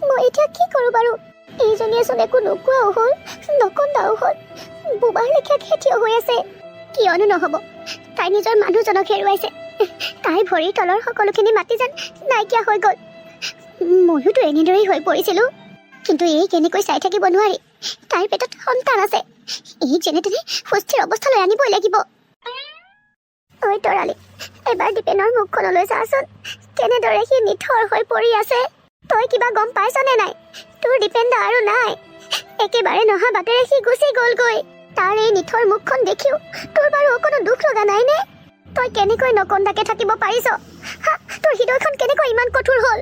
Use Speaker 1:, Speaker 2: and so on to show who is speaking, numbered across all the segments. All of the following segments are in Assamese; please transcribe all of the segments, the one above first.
Speaker 1: মই এতিয়া কি কৰোঁ বাৰু? এইজনীয়েচোন একো নোকোৱাও হ'ল, নকন্দাও হ'ল, বোবাৰ লেখীয়া খেতিও হৈ আছে। কিয়নো নহ'ব, তাই নিজৰ মানুহজনক হেৰুৱাইছে। তাই ভৰিৰ তলৰ সকলোখিনি মাটি যেন নাইকিয়া হৈ গ'ল। ময়োতো এনেদৰেই হৈ পৰিছিলোঁ, কিন্তু এই কেনেকৈ চাই থাকিব নোৱাৰি। তাইৰ পেটত সন্তান আছে, এই যেনে তেনে সুস্থিৰ অৱস্থালৈ আনিবই লাগিব। ঐ তৰালি, এবাৰ দীপেনৰ মুখখনলৈ চাচোন, কেনেদৰে সি নিথৰ হৈ পৰি আছে। তই কিবা গম পাইছনে নাই? তোৰ দীপেন দা আৰু নাই, একেবাৰে নহা বাটেৰে সি গুচি গ'লগৈ। তাৰ এই নিথৰ মুখখন দেখিও তোৰ বাৰু অকণো দুখ লগা নাইনে? তই কেনেকৈ নকন্দাকে থাকিব পাৰিছ? তোৰ হৃদয়খন কেনেকৈ ইমান কঠোৰ হ'ল?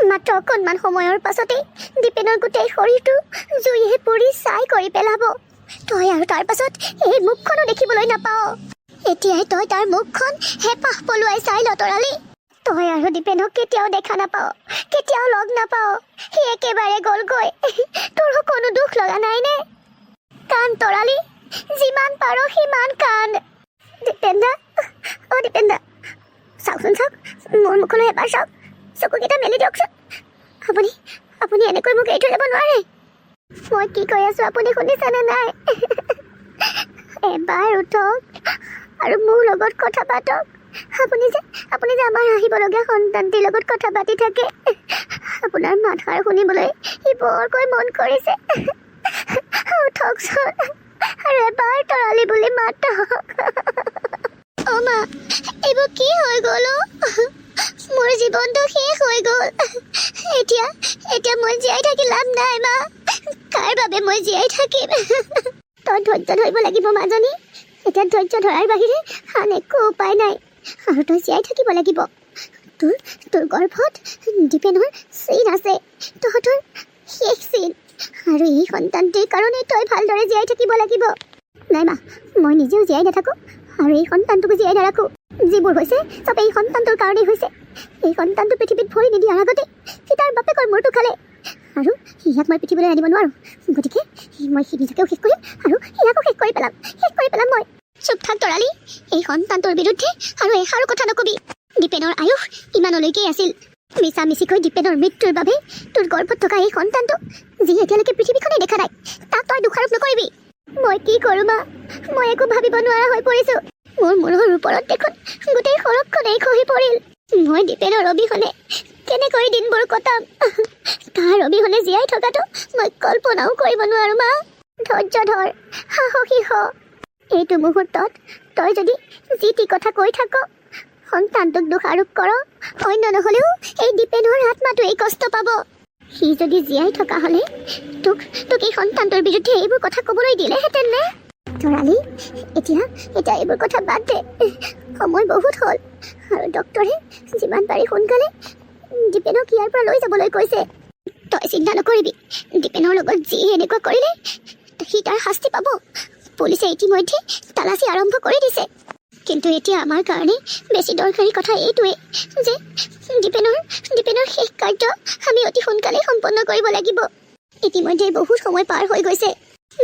Speaker 1: মাত্ৰ অকণমান সময়ৰ পাছতেই দীপেনৰ গোটেই শৰীৰটো জুইয়ে পুৰি ছাই কৰি পেলাব। তই আৰু তাৰ পাছত এই মুখখনো দেখিবলৈ নাপাৱ। এতিয়াই তই তাৰ মুখখন হেঁপাহ পলুৱাই চাই ল তৰালি। তই আৰু দীপেনক কেতিয়াও দেখা নাপাৱ, কেতিয়াও লগ নাপাৱ। সি একেবাৰে গ'লগৈ। তোৰ কোনো দুখ লগা নাইনে? কান তৰালি, যিমান পাৰ সিমান কান। দীপেন দা, অ দীপেন দা, চাওকচোন চাওক, মোৰ মুখলৈ এবাৰ চাওক, চকুকেইটা মেলি দিয়কচোন। আপুনি এনেকৈ মোক এৰি থৈ যাব নোৱাৰে। মই কি কৈ আছো আপুনি শুনিছেনে নাই? এবাৰ উঠক আৰু মোৰ লগত কথা পাতক। আপুনি যে আমাৰ আহিবলগীয়া সন্তানটিৰ লগত কথা পাতি থাকে, আপোনাৰ মাতষাৰ শুনিবলৈ সি বৰকৈ মন কৰিছে। উঠকচোন আৰু এবাৰ তৰালি বুলি মাতক। অ মা, এইবোৰ কি হৈ গ'ল? মোৰ জীৱনটো শেষ হৈ গ'ল। এতিয়া মই জীয়াই থাকি লাভ নাই মা। কাৰ বাবে মই জীয়াই থাকিম? তই ধৈৰ্য ধৰিব লাগিব মাজনী। এতিয়া ধৈৰ্য ধৰাৰ বাহিৰে আন একো উপায় নাই, আৰু তই জীয়াই থাকিব লাগিব। তোৰ গৰ্ভত দীপেনৰ চিন আছে, তহঁতৰ শেষ চিন, আৰু এই সন্তানটিৰ কাৰণে তই ভালদৰে জীয়াই থাকিব লাগিব। নাই মা, মই নিজেও জীয়াই নাথাকোঁ আৰু এই সন্তানটোকো জীয়াই নাৰাখোঁ। যিবোৰ হৈছে চব এই সন্তানটোৰ কাৰণেই হৈছে। এই সন্তানটো পৃথিৱীত ভৰি নিদিয়াৰ আগতে সি তাৰ বাপেকৰ মূৰটো খালে, আৰু ইয়াক মই পৃথিৱীলৈ আনিব নোৱাৰোঁ। গতিকে মই সি নিজকেও শেষ কৰিম আৰু ইয়াকো শেষ কৰি পেলাম মই। চুপ থাক তৰালি, এই সন্তানটোৰ বিৰুদ্ধে আৰু এষাৰো কথা নকবি। দীপেনৰ আয়ুস ইমানলৈকেই আছিল। মিছামিছিকৈ দীপেনৰ মৃত্যুৰ বাবে তোৰ গৰ্ভত থকা এই সন্তানটো, যি এতিয়ালৈকে পৃথিৱীখনেই দেখা নাই, তাক তই দোষাৰোপ নকৰিবি। মই কি কৰোঁ মা? মই একো ভাবিব নোৱাৰা হৈ পৰিছোঁ। মোৰ মূৰৰ ওপৰত দেখোন গোটেই সৰগখনেই খহি পৰিল। মই দীপেনৰ অবিহনে কেনেকৈ দিনবোৰ কটাম? তাৰ অবিহনে জীয়াই থকাটো মই কল্পনাও কৰিব নোৱাৰোঁ মা। ধৈৰ্য ধৰ, সাহসী হ। এইটো মুহূৰ্তত তই যদি যি টি কথা কৈ থাক, সন্তানটোক দোষাৰোপ কৰ, অন্য নহ'লেও এই দীপেনৰ আত্মাটোৱেই কষ্ট পাব। সি যদি জীয়াই থকা হ'লে তোক এই সন্তানটোৰ বিৰুদ্ধে এইবোৰ কথা ক'বলৈ দিলেহেঁতেন নে? তৰালি, এতিয়া এইবোৰ কথা বাদ দে। সময় বহুত হ'ল, আৰু ডক্টৰে যিমান পাৰি সোনকালে দীপেনক ইয়াৰ পৰা লৈ যাবলৈ কৈছে। তই চিন্তা নকৰিবি, দীপেনৰ লগত যি এনেকুৱা কৰিলে সি তাৰ শাস্তি পাব। পুলিচে ইতিমধ্যে তালাচী আৰম্ভ কৰি দিছে। কিন্তু এতিয়া আমাৰ কাৰণে বেছি দৰকাৰী কথা এইটোৱেই যে দীপেনৰ শেষ কাৰ্য আমি অতি সোনকালেই সম্পন্ন কৰিব লাগিব। ইতিমধ্যে বহুত সময় পাৰ হৈ গৈছে।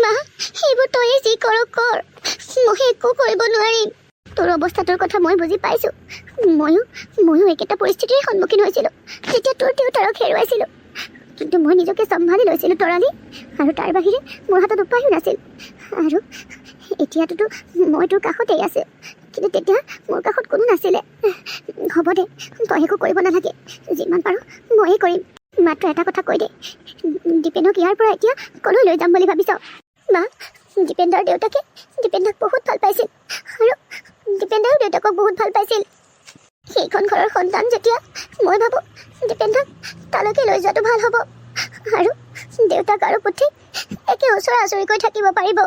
Speaker 1: মা, সেইবোৰ তই যি কৰ, মই একো কৰিব নোৱাৰিম। তোৰ অৱস্থাটোৰ কথা মই বুজি পাইছোঁ। ময়ো একেটা পৰিস্থিতিৰ সন্মুখীন হৈছিলোঁ যেতিয়া তোৰ দেউতাৰক হেৰুৱাইছিলোঁ। কিন্তু মই নিজকে চম্ভালি লৈছিলোঁ তৰালি, আৰু তাৰ বাহিৰে মোৰ হাতত উপায়ো নাছিল। আৰু এতিয়াতো মই তোৰ কাষতেই আছোঁ, কিন্তু তেতিয়া মোৰ কাষত কোনো নাছিলে। হ'ব দে, তই একো কৰিব নালাগে, যিমান পাৰোঁ ময়ে কৰিম। মাত্ৰ এটা কথা কৈ দে, দীপেনক ইয়াৰ পৰা এতিয়া ক'লৈ লৈ যাম বুলি ভাবিছ? মা, দীপেনদাৰ দেউতাকে দীপেনদাক বহুত ভাল পাইছিল, আৰু দীপেনদাৰো দেউতাকক বহুত ভাল পাইছিল। সেইখন ঘৰৰ সন্তান যেতিয়া, মই ভাবোঁ দীপেনদাক তালৈকে লৈ যোৱাটো ভাল হ'ব, আৰু দেউতাক আৰু পুথি একে ওচৰা ওচৰিকৈ থাকিব পাৰিব।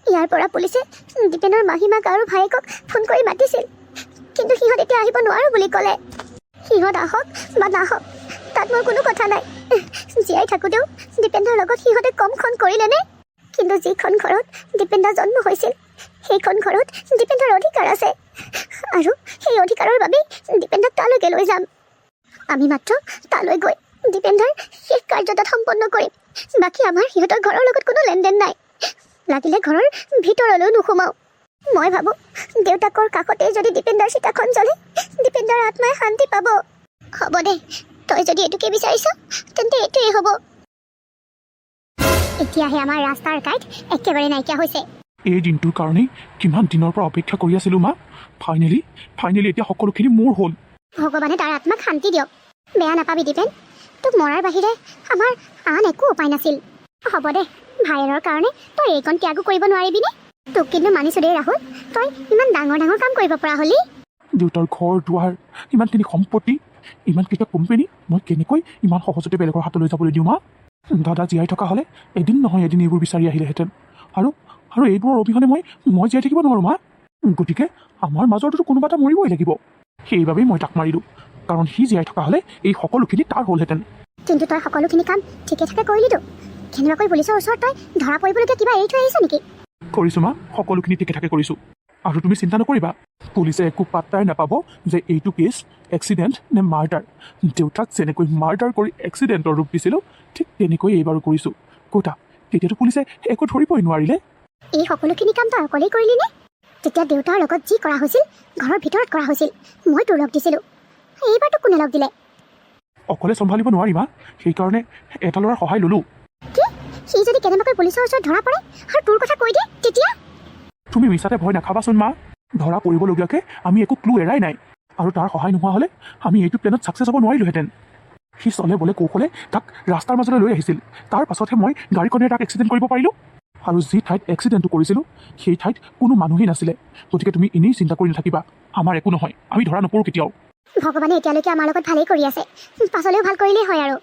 Speaker 1: ইয়াৰ পৰা পুলিচে দীপেনৰ মাহীমাক আৰু ভায়েকক ফোন কৰি মাতিছিল, কিন্তু সিহঁত এতিয়া আহিব নোৱাৰোঁ বুলি ক'লে। সিহঁত আহক বা নাহক, তাত মোৰ কোনো কথা নাই। জীয়াই থাকোঁতেও দীপেনদাৰ লগত সিহঁতে কম খন কৰিলেনে? কিন্তু যিখন ঘৰত দীপেনদা জন্ম হৈছিল, সেইখন ঘৰত দীপেনদাৰ অধিকাৰ আছে, আৰু সেই অধিকাৰৰ বাবেই দীপেনদাক তালৈকে লৈ যাম। আমি মাত্ৰ তালৈ গৈ দীপেনদাৰ শেষ কাৰ্যত সম্পন্ন কৰিম। বাকী আমাৰ সিহঁতৰ ঘৰৰ লগত কোনো লেনদেন নাই। লাগিলে ঘৰৰ ভিতৰলৈও নোসোমাওঁ। মই ভাবোঁ দেউতাকৰ কাষতে যদি দীপেনদাৰ চিতাখন জ্বলে, দীপেনদাৰ আত্মাই শান্তি পাব। হ'ব দে, তই যদি এইটোকে বিচাৰিছ তেন্তে এইটোৱেই হ'ব। এতিয়াহে আমাৰ ৰাস্তাৰ কাইট একেবাৰে নাইকিয়া হৈছে।
Speaker 2: এই দিনটোৰ কাৰণেই কিমান দিনৰ পৰা অপেক্ষা কৰি আছিলোঁ মা। ফাইনেলি এতিয়া সকলোখিনি মোৰ হ'ল।
Speaker 1: ভগৱানে তাৰ আত্মাক শান্তি দিয়ক। বেয়া নাপাবি দীপেন, তোক মৰাৰ বাহিৰে আমাৰ আন একো উপায় নাছিল। হ'ব দে, ভাইৰৰ কাৰণে তই এইকণ ত্যাগো কৰিব নোৱাৰিবিনে? তোক কিন্তু মানিছোঁ দেই ৰাহুল, তই ইমান ডাঙৰ ডাঙৰ কাম কৰিব পৰা হ'লি।
Speaker 2: দেউতাৰ ঘৰ দুৱাৰ, ইমানখিনি সম্পত্তি, ইমানকেইটা কোম্পানী মই কেনেকৈ ইমান সহজতে বেলেগৰ হাতলৈ যাবলৈ দিওঁ মা? দাদা জীয়াই থকা হ'লে এদিন নহয় এদিন এইবোৰ বিচাৰি আহিলেহেঁতেন। আৰু এইবোৰৰ অবিহনে মই জীয়াই থাকিব নোৱাৰোঁ মা। গতিকে আমাৰ মাজৰটোতো কোনোবা এটা মৰিবই লাগিব। সেইবাবেই মই তাক মাৰিলোঁ, কাৰণ সি জীয়াই থকা হ'লে এই সকলোখিনি তাৰ হ'লহেঁতেন।
Speaker 1: কিন্তু তই সকলোখিনি কাম ঠিকে ঠাকে কৰিলিতো। কেনেবাকৈ পুলিচৰ ওচৰত তই ধৰা পৰিবলগীয়া কিবা এৰি থৈ আহিছ নেকি?
Speaker 2: কৰিছোঁ মা, সকলোখিনি ঠিকে ঠাকে কৰিছোঁ। আৰু তুমি চিন্তা নকৰিবা, পুলিচে একো পাত্তাই নাপাব যে এইটো কেছ এক্সিডেণ্ট নে মাৰ্ডাৰ। দেউতাক যেনেকৈ মাৰ্ডাৰ কৰি এক্সিডেণ্টৰ ৰূপ দিছিলোঁ, ঠিক তেনেকৈ এইবাৰো কৰিছোঁ। ক'তা তেতিয়াতো পুলিচে একো ধৰিবই নোৱাৰিলে।
Speaker 1: এই সকলোখিনি কাম তই অকলেই কৰিলি নে? তেতিয়া দেউতাৰ লগত যি কৰা হৈছিল ঘৰৰ ভিতৰত কৰা হৈছিল, মই তোৰ লগ দিছিলোঁ। এইবাৰ তোক কোনে লগ দিলে?
Speaker 2: অকলে চম্ভালিব নোৱাৰি মা, সেইকাৰণে এটা ল'ৰাৰ সহায় ল'লোঁ।
Speaker 1: কি? সি যদি কেনেবাকৈ পুলিচৰ ওচৰত ধৰা পৰে আৰু তোৰ কথা কৈ দিয়ে তেতিয়া?
Speaker 2: তুমি মিছাতে ভয় নাখাবাচোন মা। ধৰা পৰিবলগীয়াকৈ আমি একো ক্লু এৰাই নাই, আৰু তাৰ সহায় নোহোৱা হ'লে আমি এইটো প্লেনত ছাকচেছ হ'ব নোৱাৰিলোহেঁতেন। সি চলে বলে কৌশলে তাক ৰাস্তাৰ মাজলৈ লৈ আহিছিল। তাৰ পাছতহে মই গাড়ীখনেৰে তাক এক্সিডেণ্ট কৰিব পাৰিলোঁ। আৰু যি ঠাইত এক্সিডেণ্টটো কৰিছিলোঁ সেই ঠাইত কোনো মানুহেই নাছিলে। গতিকে তুমি এনেই চিন্তা কৰি নাথাকিবা, আমাৰ একো নহয়, আমি ধৰা নপৰোঁ কেতিয়াও।
Speaker 1: ভগৱানে এতিয়ালৈকে আমাৰ লগত ভালেই কৰি আছে, পাছলৈও ভাল কৰিলেই হয়। আৰু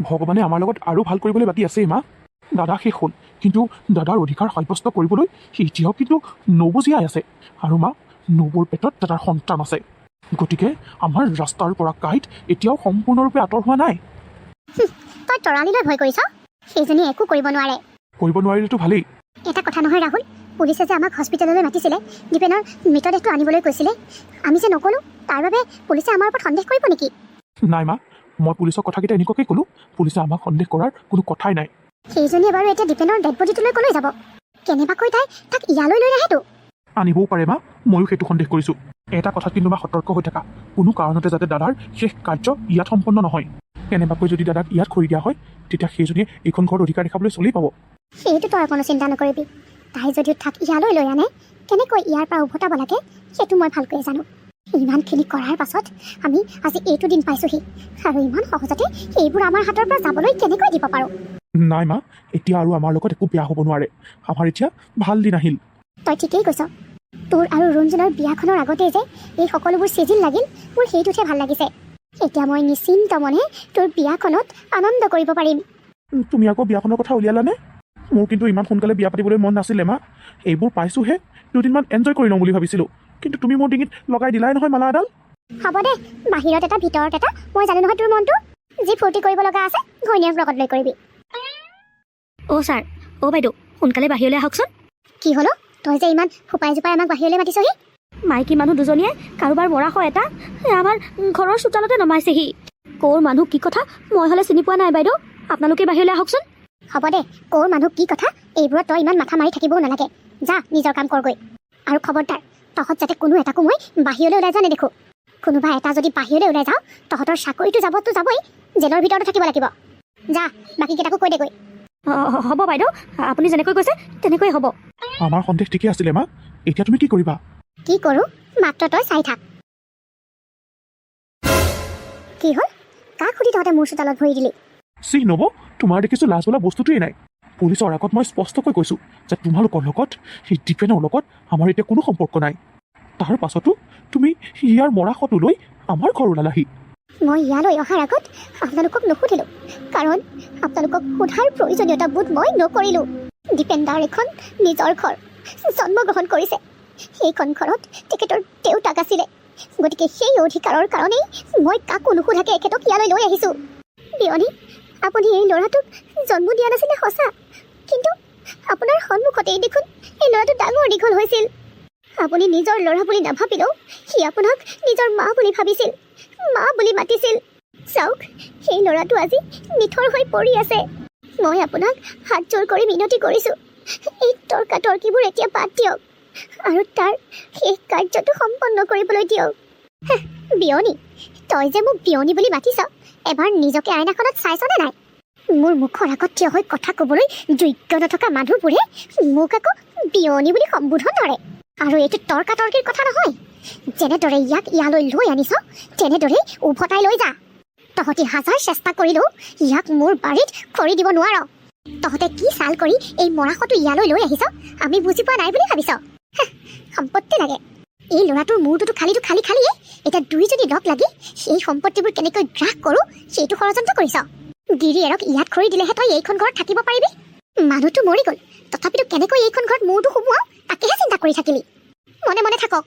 Speaker 2: ভগৱানে আমাৰ লগত আৰু ভাল কৰিবলৈ বাকী আছেই মা। দাদা শেষ হ'ল, কিন্তু দাদাৰ অধিকাৰ সাব্যস্ত কৰিবলৈ সি এতিয়াও কিন্তু নবৌ জীয়াই আছে। আৰু মা, নবৌৰ পেটত দাদাৰ সন্তান আছে। গতিকে আমাৰ ৰাস্তাৰ পৰা কাইট এতিয়াও সম্পূৰ্ণৰূপে আঁতৰ হোৱা নাই।
Speaker 1: তই তৰালিলৈ ভয় কৰিছ? সেইজনী একো কৰিব নোৱাৰে।
Speaker 2: কৰিব নোৱাৰিলেতো ভালেই।
Speaker 1: এটা কথা নহয় ৰাহুল, পুলিচে যে আমাক হস্পিটেললৈ মাতিছিলে, দীপেনৰ মৃতদেহটো আনিবলৈ কৈছিলে, আমি যে নক'লোঁ, তাৰ বাবে পুলিচে আমাৰ ওপৰত সন্দেহ কৰিব নেকি?
Speaker 2: নাই মা, মই পুলিচৰ কথাকেইটা এনেকুৱাকৈ ক'লোঁ, পুলিচে আমাক সন্দেহ কৰাৰ কোনো কথাই নাই।
Speaker 1: সেইজনীয়ে বাৰু এতিয়া দীপেনৰ ডেড বডিটোলৈ ক'লৈ যাব? কেনেবাকৈ তাক ইয়ালৈ লৈ নাহেতো।
Speaker 2: আনিবও পাৰে মা, ময়ো সেইটো সন্দেহ কৰিছোঁ। এটা কথাত কিন্তু মা সতৰ্ক হৈ থাকা, কোনো কাৰণতে যাতে দাদাৰ শেষ কাৰ্য ইয়াত সম্পন্ন নহয়। কেনেবাকৈ যদি দাদাক ইয়াত খৰি দিয়া হয়, তেতিয়া সেইজনীয়ে এইখন ঘৰত অধিকাৰ দেখাবলৈ চলি পাব।
Speaker 1: সেইটো তই কোনো চিন্তা নকৰিবি। তাই যদিও থাক ইয়ালৈ লৈ আনে, কেনেকৈ ইয়াৰ পৰা উভতাব লাগে সেইটো মই ভালকৈয়ে জানো। ইমানখিনি কৰাৰ পাছত আমি আজি এইটো দিন পাইছোঁহি, আৰু ইমান সহজতে এইবোৰ আমাৰ হাতৰ পৰা যাবলৈ কেনেকৈ দিব পাৰোঁ?
Speaker 2: নাই মা, এতিয়া আৰু আমাৰ লগত একো বেয়া হ'ব নোৱাৰে। আমাৰ এতিয়া ভাল দিন আহিল।
Speaker 1: তই ঠিকেই কৈছ। তোৰ আৰু ৰুণজুনৰ বিয়াখনৰ আগতেই যে এই সকলোবোৰ চিজিল লাগিল, মোৰ সেইটোতহে ভাল লাগিছে। এতিয়া মই নিশ্চিন্ত মনে তোৰ বিয়াখনত আনন্দ কৰিব পাৰিম।
Speaker 2: তুমি আকৌ বিয়াখনৰ কথা উলিয়ালানে? মোৰ কিন্তু ইমান সোনকালে বিয়া পাতিবলৈ মন নাছিলে মা। এইবোৰ পাইছোঁহে, দুদিনমান এনজয় কৰি লওঁ বুলি ভাবিছিলোঁ, কিন্তু তুমি মোৰ ডিঙিত লগাই দিলাই নহয় মালা এডাল।
Speaker 1: হ'ব দে, বাহিৰত এটা ভিতৰত এটা, মই জানো নহয় তোৰ মনটো। যি ফূৰ্তি কৰিব লগা আছে ঘৈণীয়েক লগত লৈ কৰিবি।
Speaker 3: অ' ছাৰ, অ' বাইদেউ, সোনকালে বাহিৰলৈ আহকচোন।
Speaker 1: কি হ'লো? তই যে ইমান ফোপাই জোপাই আমাক বাহিৰলৈ মাতিছহি?
Speaker 3: মাইকী মানুহ দুজনীয়ে কাৰোবাৰ মৰাশ এটা আমাৰ ঘৰৰ চোতালতে নমাইছেহি। ক'ৰ মানুহ কি কথা মই হ'লে চিনি পোৱা নাই বাইদেউ, আপোনালোকে বাহিৰলৈ আহকচোন।
Speaker 1: হ'ব দে, ক'ৰ মানুহ কি কথা এইবোৰত তই ইমান মাথা মাৰি থাকিবও নালাগে। যা নিজৰ কাম কৰগৈ। আৰু খবৰদাৰ, তহঁত যাতে কোনো এটাকো মই বাহিৰলৈ ওলাই যোৱা নেদেখোঁ। কোনোবা এটা যদি বাহিৰলৈ ওলাই যাওঁ, তহঁতৰ চাকৰিটো যাবতো যাবই, জেলৰ ভিতৰতো থাকিব লাগিব। যা, বাকীকেইটাকো কৈ দেগৈ।
Speaker 3: হ'ব বাইদেউ, আপুনি যেনেকৈ কৈছে তেনেকৈ হ'ব।
Speaker 2: আমাৰ সন্দেহ ঠিকেই আছিলে মা, এতিয়া তুমি কি কৰিবা?
Speaker 1: কি কৰোঁ মাত্ৰ তই চাই থাক। কি হ'ল? কাক সুধি তহঁতে মোৰ চোতালত ভৰি দিলি?
Speaker 2: চি নব, তোমাৰ দেখিছোঁ লাজ বোলা বস্তুটোৱেই নাই। পুলিচৰ আগত মই স্পষ্টকৈ কৈছোঁ যে তোমালোকৰ লগত, সেই দীপেনৰ লগত আমাৰ এতিয়া কোনো সম্পৰ্ক নাই। তাৰ পাছতো তুমি ইয়াৰ মৰাশটো লৈ আমাৰ ঘৰ ওলালাহি।
Speaker 1: মই ইয়ালৈ অহাৰ আগত আপোনালোকক নুসুধিলোঁ, কাৰণ আপোনালোকক সোধাৰ প্ৰয়োজনীয়তা বোধ মই নকৰিলোঁ। দীপেন দাৰ এখন নিজৰ ঘৰ, জন্মগ্ৰহণ কৰিছে। সেইখন ঘৰত তেখেতৰ দেউতাক আছিলে, গতিকে সেই অধিকাৰৰ কাৰণেই মই কাকো নুসুধাকৈ এখেতক ইয়ালৈ লৈ আহিছোঁ। বিয়নী, আপুনি এই ল'ৰাটোক জন্ম দিয়া নাছিলে সঁচা, কিন্তু আপোনাৰ সন্মুখতেই দেখোন এই ল'ৰাটো ডাঙৰ দীঘল হৈছিল। আপুনি নিজৰ ল'ৰা বুলি নাভাবিলেও সি আপোনাক নিজৰ মা বুলি ভাবিছিল, মা বুলি মাতিছিল। চাওক, সেই ল'ৰাটো আজি নিথৰ হৈ পৰি আছে। মই আপোনাক হাত জোৰ কৰি মিনতি কৰিছোঁ, এই তৰ্কাতৰ্কিবোৰ এতিয়া বাদ দিয়ক আৰু তাৰ শেষ কাৰ্যটো সম্পন্ন কৰিবলৈ দিয়ক। বিয়নী, তই যে মোক বিয়নী বুলি মাতিছ, এবাৰ নিজকে আইনাখনত চাইছনে নাই? মোৰ মুখৰ আগত থিয় হৈ কথা ক'বলৈ যোগ্য নথকা মানুহবোৰে মোক আকৌ বিয়নী বুলি সম্বোধন কৰে। আৰু এইটো তৰ্কাতৰ্কিৰ কথা নহয়। যেনেদৰে ইয়াক ইয়ালৈ লৈ আনিছ তেনেদৰে উভতাই লৈ যা। তহঁতি হাজাৰ চেষ্টা কৰিলেও ইয়াক মোৰ বাৰীত খৰি দিব নোৱাৰ। তহঁতে কি চাল কৰি এই মৰাশটো ইয়ালৈ লৈ আহিছ আমি বুজি পোৱা নাই বুলি ভাবিছ? সম্পত্তি লাগে। এই ল'ৰাটোৰ মূৰটোতো খালিয়ে এতিয়া দুইজনী লগ লাগি সেই সম্পত্তিবোৰ কেনেকৈ গ্ৰাস কৰোঁ সেইটো ষড়যন্ত্ৰ কৰিছ। গিৰিয়েৰক ইয়াত খৰি দিলেহে তই এইখন ঘৰত থাকিব পাৰিবি। মানুহটো মৰি গ'ল, তথাপিতো কেনেকৈ এইখন ঘৰত মূৰটো সোমোৱাও তাকেহে চিন্তা কৰি থাকিলি। মনে মনে থাকক।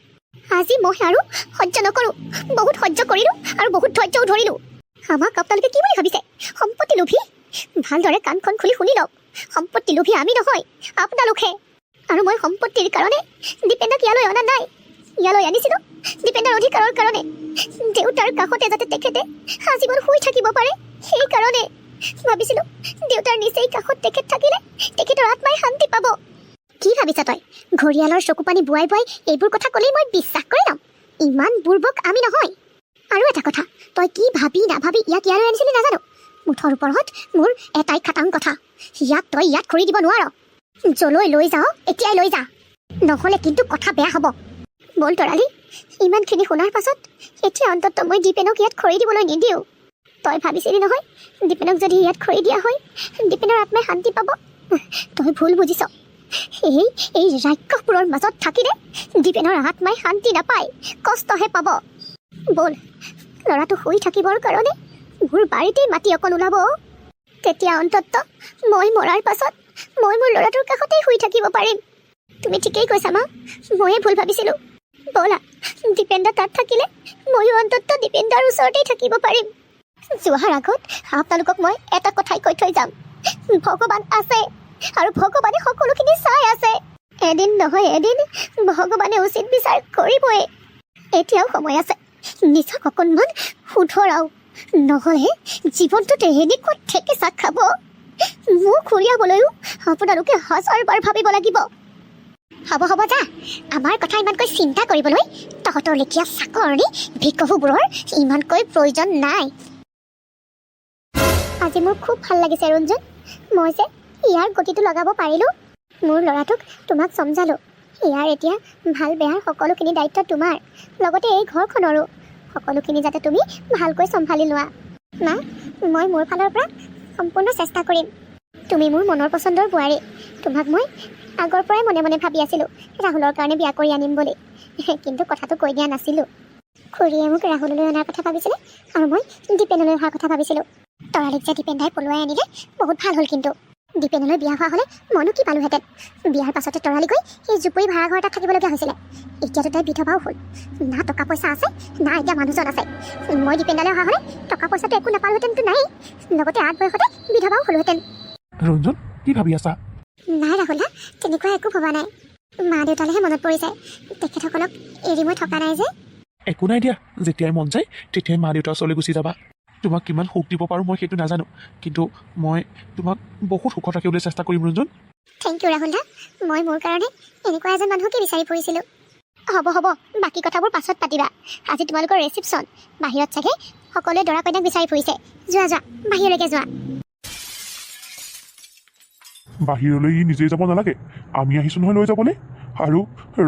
Speaker 1: আজি মই আৰু সহ্য নকৰোঁ। বহুত সহ্য কৰিলোঁ আৰু বহুত ধৈৰ্যও ধৰিলোঁ। আমাক আপোনালোকে কি বুলি ভাবিছে? সম্পত্তি লোভী? ভালদৰে কাণখন খুলি শুনি লওক। সম্পত্তি লোভী আমি নহয়, আপোনালোকহে। আৰু মই সম্পত্তিৰ কাৰণে দীপেনক ইয়ালৈ অনা নাই। ইয়ালৈ আনিছিলোঁ দীপেনৰ অধিকাৰৰ কাৰণে। দেউতাৰ কাষতে যাতে তেখেতে আজীৱন শুই থাকিব পাৰে সেইকাৰণে ভাবিছিলোঁ দেউতাৰ নিচেই কাষত তেখেত থাকিলে তেখেতৰ আত্মাই শান্তি পাব। কি ভাবিছা তই? ঘৰিয়ালৰ চকু পানী বোৱাই বোৱাই এইবোৰ কথা ক'লেই মই বিশ্বাস কৰি ল'ম? ইমান বুৰ্বক আমি নহয়। আৰু এটা কথা, তই কি ভাবি নাভাবি ইয়াক ইয়ালৈ আনিছিলি নাজানো। মুঠৰ ওপৰত মোৰ এটাই খাটাং কথা, তই ইয়াত খৰি দিব নোৱাৰ। যলৈ লৈ যাওঁ এতিয়াই লৈ যা, নহ'লে কিন্তু কথা বেয়া হ'ব। বল তৰালি, ইমানখিনি শুনাৰ পাছত এতিয়া অন্তত মই দীপেনক ইয়াত খৰি দিবলৈ নিদিওঁ। তই ভাবিছিলি নহয় দীপেনক যদি ইয়াত খৰি দিয়া হয় দীপেনৰ আত্মাই শান্তি পাব? তই ভুল বুজিছ। এই ৰাক্ষসবোৰৰ মাজত থাকিলে দীপেনৰ আত্মাই শান্তি নাপায়, কষ্টহে পাব। বল, ল'ৰাটো শুই থাকিবৰ কাৰণে মোৰ বাৰীতেই মাটি অকণ ওলাব। তেতিয়া অন্তত মই মৰাৰ পাছত মই মোৰ ল'ৰাটোৰ কাষতেই শুই থাকিব পাৰিম। তুমি ঠিকেই কৈছা মা, ময়ে ভুল ভাবিছিলোঁ। ব'লা, দীপেন দা তাত থাকিলে ময়ো অন্তত দীপেন দাৰ ওচৰতেই থাকিব পাৰিম। যোৱাৰ আগত আপোনালোকক মই এটা কথাই কৈ থৈ যাম, ভগৱান আছে আৰু ভগৱানে সকলোখিনি চাই আছে। এদিন নহয় এদিন ভগৱানে উচিত বিচাৰ কৰিবই। এতিয়াও সময় আছে, নিজক অকণমান শুধৰাও, নহ'লে জীৱনটোত এনেকুৱা ঠেকেচা খাব মোক ঘূৰিয়াবলৈও আপোনালোকে হাজাৰবাৰ ভাবিব লাগিব। হ'ব যা, আমাৰ কথা ইমানকৈ চিন্তা কৰিবলৈ তহঁতৰ লেখীয়া চাকৰণি ভিকহুবোৰৰ ইমানকৈ প্ৰয়োজন নাই। আজি মোৰ খুব ভাল লাগিছে ৰঞ্জন, মই যে ইয়াৰ গতিটো লগাব পাৰিলোঁ। মোৰ ল'ৰাটোক তোমাক চমজালোঁ। ইয়াৰ এতিয়া ভাল বেয়াৰ সকলোখিনি দায়িত্ব তোমাৰ, লগতে এই ঘৰখনৰো সকলোখিনি যাতে তুমি ভালকৈ চম্ভালি লোৱা। মা, মই মোৰ ফালৰ পৰা সম্পূৰ্ণ চেষ্টা কৰিম। তুমি মোৰ মনৰ পচন্দৰ বোৱাৰী। তোমাক মই আগৰ পৰাই মনে মনে ভাবি আছিলোঁ ৰাহুলৰ কাৰণে বিয়া কৰি আনিম বুলি, কিন্তু কথাটো কৈ দিয়া নাছিলোঁ। খুৰীয়ে মোক ৰাহুললৈ অনাৰ কথা ভাবিছিলে আৰু মই দীপেনলৈ অহাৰ কথা ভাবিছিলোঁ। তৰালিক যে দীপেন দাই পলুৱাই আনিলে বহুত ভাল হ'ল। কিন্তু দীপেনলৈ বিয়া হোৱা হ'লে মইনো কি পালোহেঁতেন। বিয়াৰ পাছতে তৰালি গৈ সেই জুপুৰি ভাড়া ঘৰ এটাত থাকিবলগীয়া হৈছিলে। এতিয়াতো তাই বিধৱাও হ'ল, না টকা পইচা আছে না এতিয়া মানুহজন আছে। মই দীপেন দালৈ অহা হ'লে টকা পইচাটো একো নাপালোহেঁতেনতো নাই, লগতে 8 বয়সতে বিধৱাও হ'লোহেঁতেন।
Speaker 2: ৰঞ্জন, কি ভাবি আছা?
Speaker 1: নাই ৰাহুল দা, তেনেকুৱা একো ভবা নাই। মা দেউতালৈহে মনত পৰিছে, তেখেতসকলক এৰি মই থকা নাই যে।
Speaker 2: একো নাই দিয়া, যেতিয়াই মন যায় তেতিয়াই মা দেউতাৰ ওচৰলৈ গুচি যাবা। তোমাক কিমান সুখ দিব পাৰোঁ মই সেইটো নাজানো, কিন্তু মই তোমাক বহুত সুখত ৰাখিবলৈ চেষ্টা কৰিম ৰঞ্জন।
Speaker 1: থেংক ইউ ৰাহুল দা, মই মোৰ কাৰণে এনেকুৱা এজন মানুহকে বিচাৰি ফুৰিছিলোঁ। হ'ব, বাকী কথাবোৰ পাছত পাতিবা। আজি তোমালোকৰ ৰিচিপশ্যন, বাহিৰত চাগে সকলোৱে দৰা কইনাক বিচাৰি ফুৰিছে। যোৱা বাহিৰলৈকে যোৱা।
Speaker 4: বাহিৰলৈ ই নিজেই যাব নালাগে, আমি আহিছোঁ নহয় লৈ যাবলৈ। আৰু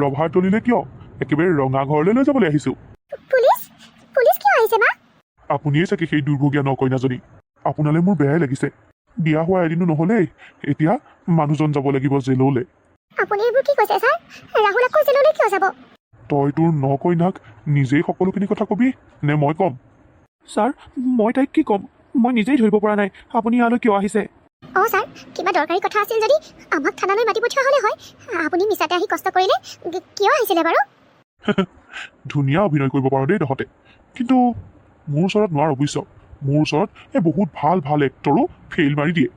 Speaker 4: ৰভাৰ তলিলে কিয়, একেবাৰে ৰঙা ঘৰলৈ লৈ যাবলৈ আহিছোঁ।
Speaker 1: পুলিচ কিয় আহিছে মা?
Speaker 4: আপুনিয়ে চাগে সেই দুৰ্ভগীয়া নকইনাজনী। আপোনালৈ মোৰ বেয়াই লাগিছে। বিয়া হোৱা এদিনো নহ'লেই এতিয়া মানুহজন যাব লাগিব জেললৈ।
Speaker 1: আপুনি এইবোৰ কি কৈছে ছাৰ? ৰাহুল আকৌ জেললৈ কিয় যাব?
Speaker 4: তই তোৰ নকইনাক নিজেই সকলোখিনি কথা কবি নে মই ক'ম?
Speaker 2: ছাৰ, মই তাইক কি ক'ম, মই নিজেই ধৰিব পৰা নাই আপুনি ইয়ালৈ কিয় আহিছে।
Speaker 1: ছাৰ, কিবা দৰকাৰী কথা আছিল যদি আমাক থানালৈ মাতি পঠিওৱা হ'লে হয়। আপুনি মিছাতে আহি কষ্ট কৰিলে কিয় আহিছিলে বাৰু?
Speaker 4: ধুনীয়া অভিনয় কৰিব পাৰ দেই তহঁতে, কিন্তু মোৰ ওচৰত নোৱাৰ বুজিছ। মোৰ ওচৰত এই বহুত ভাল এক্টৰো ফেইল মাৰি দিয়ে।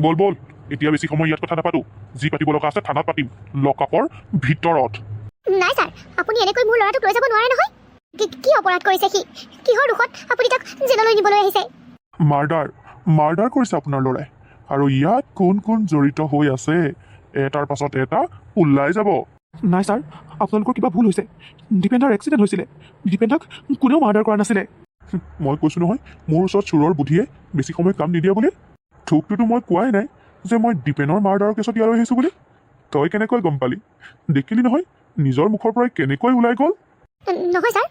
Speaker 4: বল, এতিয়া বেছি সময় ইয়াত কথা নাপাতো, যি পাতিব লগা আছে থানাত পাতিম, লকআপৰ ভিতৰত।
Speaker 1: নাই ছাৰ, আপুনি এনেকৈ মোৰ ল'ৰাটোক লৈ যাব নোৱাৰে নহয়। কি অপৰাধ কৰিছে সি? কিহৰ দুখত আপুনি তাক জেললৈ নিবলৈ আহিছে?
Speaker 4: মাৰ্ডাৰ কৰিছে আপোনাৰ ল'ৰাই, আৰু ইয়াত কোন জড়িত হৈ আছে এটাৰ পাছত এটা ওলাই যাব।
Speaker 2: নাই ছাৰ, আপোনালোকৰ কিবা ভুল হৈছে। দীপেন দাৰ এক্সিডেণ্ট হৈছিলে, দীপেন দাক কোনেও মাৰ্ডাৰ কৰা নাছিলে।
Speaker 4: মই কৈছোঁ নহয় মোৰ ওচৰত চোৰৰ বুদ্ধিয়ে বেছি সময় কাম নিদিয়ে বুলি। থোকটোতো মই কোৱাই নাই যে মই দীপেনৰ মাৰ্ডাৰৰ কেছত ইয়ালৈ আহিছোঁ বুলি। তই কেনেকৈ গম পালি? দেখিলি নহয় নিজৰ মুখৰ পৰাই কেনেকৈ ওলাই গ'ল।
Speaker 1: নহয় ছাৰ,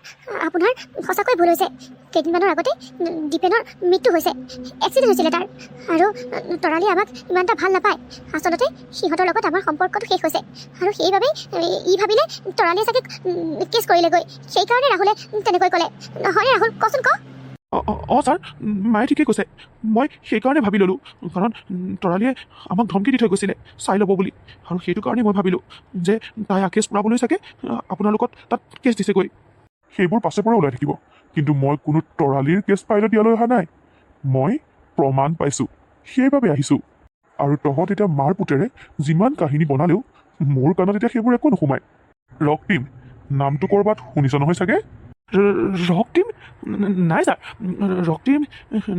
Speaker 1: আপোনাৰ সঁচাকৈ ভুল হৈছে। কেইদিনমানৰ আগতে দীপেনৰ মৃত্যু হৈছে, এক্সিডেণ্ট হৈছিলে তাৰ। আৰু তৰালি আমাক ইমান এটা ভাল নাপায়। আচলতে সিহঁতৰ লগত আমাৰ সম্পৰ্কটো শেষ হৈছে, আৰু সেইবাবে ই ভাবিলে তৰালিয়ে চাগে কেছ কৰিলেগৈ। সেইকাৰণে ৰাহুলে তেনেকৈ ক'লে। নহয়নে ৰাহুল, কচোন ক।
Speaker 2: অঁ ছাৰ, মায়ে ঠিকেই কৈছে। মই সেইকাৰণে ভাবি ল'লোঁ, কাৰণ তৰালীয়ে আমাক ধমকি দি থৈ গৈছিলে চাই ল'ব বুলি। আৰু সেইটো কাৰণেই মই ভাবিলোঁ যে তাই কেছ পূৰাবলৈ চাগে আপোনালোকত তাত কেছ দিছেগৈ।
Speaker 4: সেইবোৰ পাছে পৰা ওলাই থাকিব, কিন্তু মই কোনো তৰালিৰ কেছ ফাইলত ইয়ালৈ অহা নাই। মই প্ৰমাণ পাইছোঁ, সেইবাবে আহিছোঁ। আৰু তহঁত এতিয়া মাৰ পুতেৰে যিমান কাহিনী বনালেও মোৰ কাণত এতিয়া সেইবোৰ একো নোসোমায়। ৰক্তিম নামটো ক'ৰবাত শুনিছ নহয় চাগে?
Speaker 2: ৰক্তিম? নাই ছাৰ, ৰক্তিম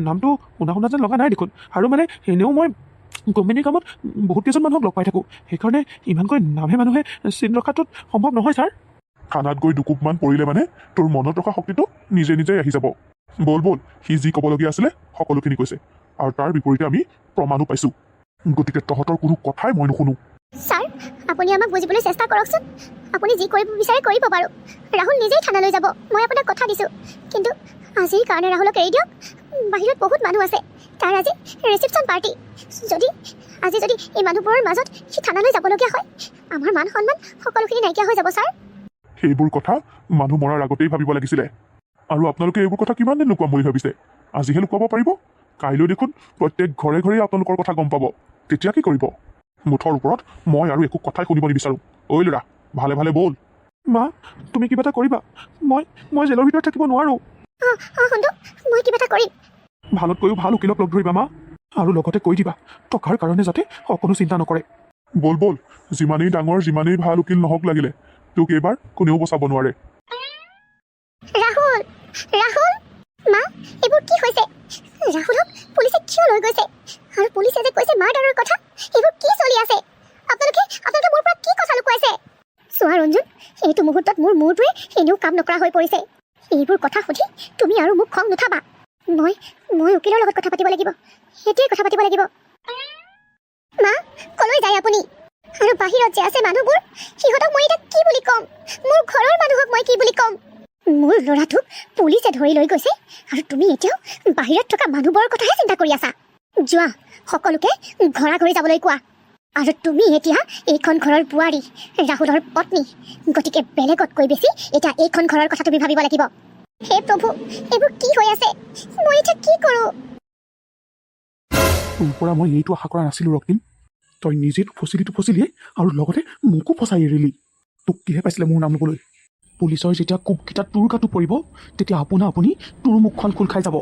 Speaker 2: নামটো শুনা যেন লগা নাই দেখোন। আৰু মানে এনেও মই কোম্পানীৰ কামত বহুত কেইজন মানুহক লগ পাই থাকোঁ, সেইকাৰণে ইমানকৈ নামে মানুহে চিন ৰখাটোত সম্ভৱ নহয় ছাৰ।
Speaker 4: খানাত গৈ দুকোপমান পৰিলে মানে তোৰ মনত ৰখা শক্তিটো নিজে নিজেই আহি যাব। ব'ল সি যি ক'বলগীয়া আছিলে সকলোখিনি কৈছে, আৰু তাৰ বিপৰীতে আমি প্ৰমাণো পাইছোঁ। গতিকে তহঁতৰ কোনো কথাই মই নুশুনো।
Speaker 1: ছাৰ, আপুনি আমাক বুজিবলৈ চেষ্টা কৰকচোন। আপুনি যি কৰিব বিচাৰে কৰিব বাৰু। ৰাহুল নিজেই থানালৈ যাব, মই আপোনাক কথা দিছোঁ। কিন্তু আজিৰ কাৰণে ৰাহুলক এৰি দিয়ক। বাহিৰত বহুত মানুহ আছে, তাৰ আজি ৰিচিপশ্যন পাৰ্টি। আজি যদি এই মানুহবোৰৰ মাজত সি থানালৈ যাবলগীয়া হয়, আমাৰ মান সন্মান সকলোখিনি নাইকিয়া হৈ যাব ছাৰ।
Speaker 4: সেইবোৰ কথা মানুহ মৰাৰ আগতেই ভাবিব লাগিছিলে। আৰু আপোনালোকে এইবোৰ কথা কিমান দিন লুকুৱাম বুলি ভাবিছে? আজিহে লুকুৱাব পাৰিব? কাইলৈ দেখোন প্ৰত্যেক ঘৰে ঘৰে আপোনালোকৰ কথা গম পাব। তেতিয়া কি কৰিব? মুঠৰ ওপৰত মই আৰু একো কথাই শুনিব নিবিচাৰোঁ। ঐ ল'ৰা, ভালে ভালে ব'ল।
Speaker 2: মা, তুমি কিবা এটা কৰিবা। মই জেলৰ ভিতৰত থাকিব নোৱাৰোঁ।
Speaker 1: সন্তু, মই কিবা এটা কৰিম।
Speaker 2: ভালতকৈও ভাল উকিলক লগ ধৰিবা মা, আৰু লগতে কৈ দিবা টকাৰ কাৰণে যাতে অকণো চিন্তা নকৰে।
Speaker 4: ব'ল যিমানেই ডাঙৰ যিমানেই ভাল উকিল নহওক লাগিলে তোক এইবাৰ কোনেও বচাব নোৱাৰে।
Speaker 1: ৰাহুল, মা, এইবোৰ কি হৈছে? ৰাহুলক পুলিচে কিয় লৈ গৈছে? আৰু পুলিচে যে কৈছে মাৰ্ডাৰৰ কথা, এইবোৰ কি চলি আছে? আপোনালোকে মোৰ পৰা কি কথা লুকুৱাইছে? চোৱা ৰঞ্জন, এইটো মুহূৰ্তত মোৰ মূৰটোৱে এনেও কাম নকৰা হৈ পৰিছে। এইবোৰ কথা সুধি তুমি আৰু মোক খং নুঠাবা। মই উকিলৰ লগত কথা পাতিব লাগিব, সেইটোৱে কথা পাতিব লাগিব। মা, কলৈ যায় আপুনি? আৰু বাহিৰত যে আছে মানুহবোৰ, সিহঁতক মই এতিয়া কি বুলি ক'ম? মোৰ ঘৰৰ মানুহক মই কি বুলি ক'ম? মোৰ ল'ৰাটোক পুলিচে ধৰি লৈ গৈছে, আৰু তুমি এতিয়াও বাহিৰত থকা মানুহবোৰৰ কথাহে চিন্তা কৰি আছা। যোৱা, সকলোকে ঘৰা ঘৰি যাবলৈ কোৱা। আৰু তুমি এতিয়া এইখন ঘৰৰ বোৱাৰী, ৰাহুলৰ পত্নী। গতিকে বেলেগতকৈ বেছি এতিয়া এইখন ঘৰৰ কথা তুমি ভাবিব লাগিব। হে প্ৰভু, এইবোৰ কি হৈ আছে? মই এতিয়া কি কৰোঁ?
Speaker 2: তোৰ পৰা মই এইটো আশা কৰা নাছিলোঁ ৰক্তিম। তই নিজেতো ফচিলিয়ে, আৰু লগতে মোকো ফচাই এৰিলি। তোক কিহে পাইছিলে মোৰ নাম ল'বলৈ? পুলিচৰ যেতিয়া কোবকেইটা তোৰ গাতো পৰিব, তেতিয়া আপুনি তোৰ মুখখন খোল খাই যাব।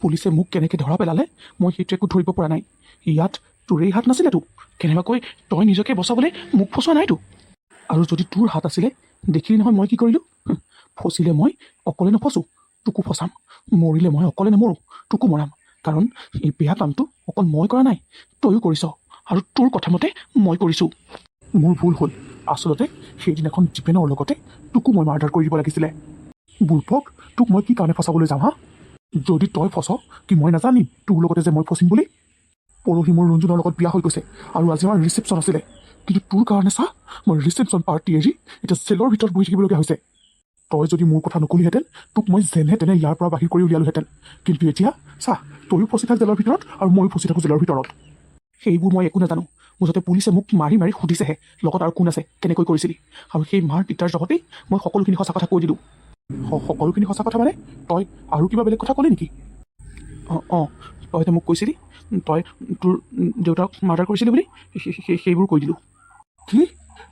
Speaker 2: পুলিচে মোক কেনেকৈ ধৰা পেলালে মই সেইটো একো ধৰিব পৰা নাই। ইয়াত তোৰেই হাত নাছিলেতো। কেনেবাকৈ তই নিজকে বচাবলৈ মোক ফচোৱা নাইতো। আৰু যদি তোৰ হাত আছিলে, দেখিলি নহয় মই কি কৰিলোঁ। ফচিলে মই অকলে নফচোঁ, তোকো ফচাম। মৰিলে মই অকলে নমৰোঁ, তোকো মৰাম। কাৰণ এই বেয়া কামটো অকল মই কৰা নাই, তয়ো কৰিছ। আৰু তোৰ কথা মতে মই কৰিছোঁ। মোৰ ভুল হ'ল। আচলতে সেইদিনাখন দীপেনৰ লগতে তোকো মই মাৰ্ডাৰ কৰি দিব লাগিছিলে। বুৰ্বক, তোক মই কি কাৰণে ফচাবলৈ যাম হা? যদি তই ফচ, কি মই নাজানিম তোৰ লগতে যে মই ফচিম বুলি? পৰহি মোৰ ৰঞ্জুনৰ লগত বিয়া হৈ গৈছে, আৰু আজি আমাৰ ৰিচিপশ্যন আছিলে। কিন্তু তোৰ কাৰণে চা, মই ৰিচিপশ্যন পাৰ্টি এৰি এতিয়া জেলৰ ভিতৰত বহি থাকিবলগীয়া হৈছে। তই যদি মোৰ কথা নকলিহেঁতেন, তোক মই যেনে তেনে ইয়াৰ পৰা বাহিৰ কৰি উলিয়ালোহেঁতেন। কিন্তু এতিয়া চা, তয়ো ফচি থাক জেলৰ ভিতৰত, আৰু ময়ো ফচি থাকোঁ জেলৰ ভিতৰত। সেইবোৰ মই একো নাজানো। মুঠতে পুলিচে মোক মাৰি সুধিছেহে লগত আৰু কোন আছে, কেনেকৈ কৰিছিলি। আৰু সেই মাৰ পিতাৰ জগতেই মই সকলোখিনি সঁচা কথা কৈ দিলোঁ। সকলোখিনি সঁচা কথা মানে তই আৰু কিবা বেলেগ কথা ক'লি নেকি? অঁ, তই মোক কৈছিলি তই তোৰ দেউতাক মাৰ্ডাৰ কৰিছিলি বুলি, সেইবোৰ কৈ দিলোঁ। কি?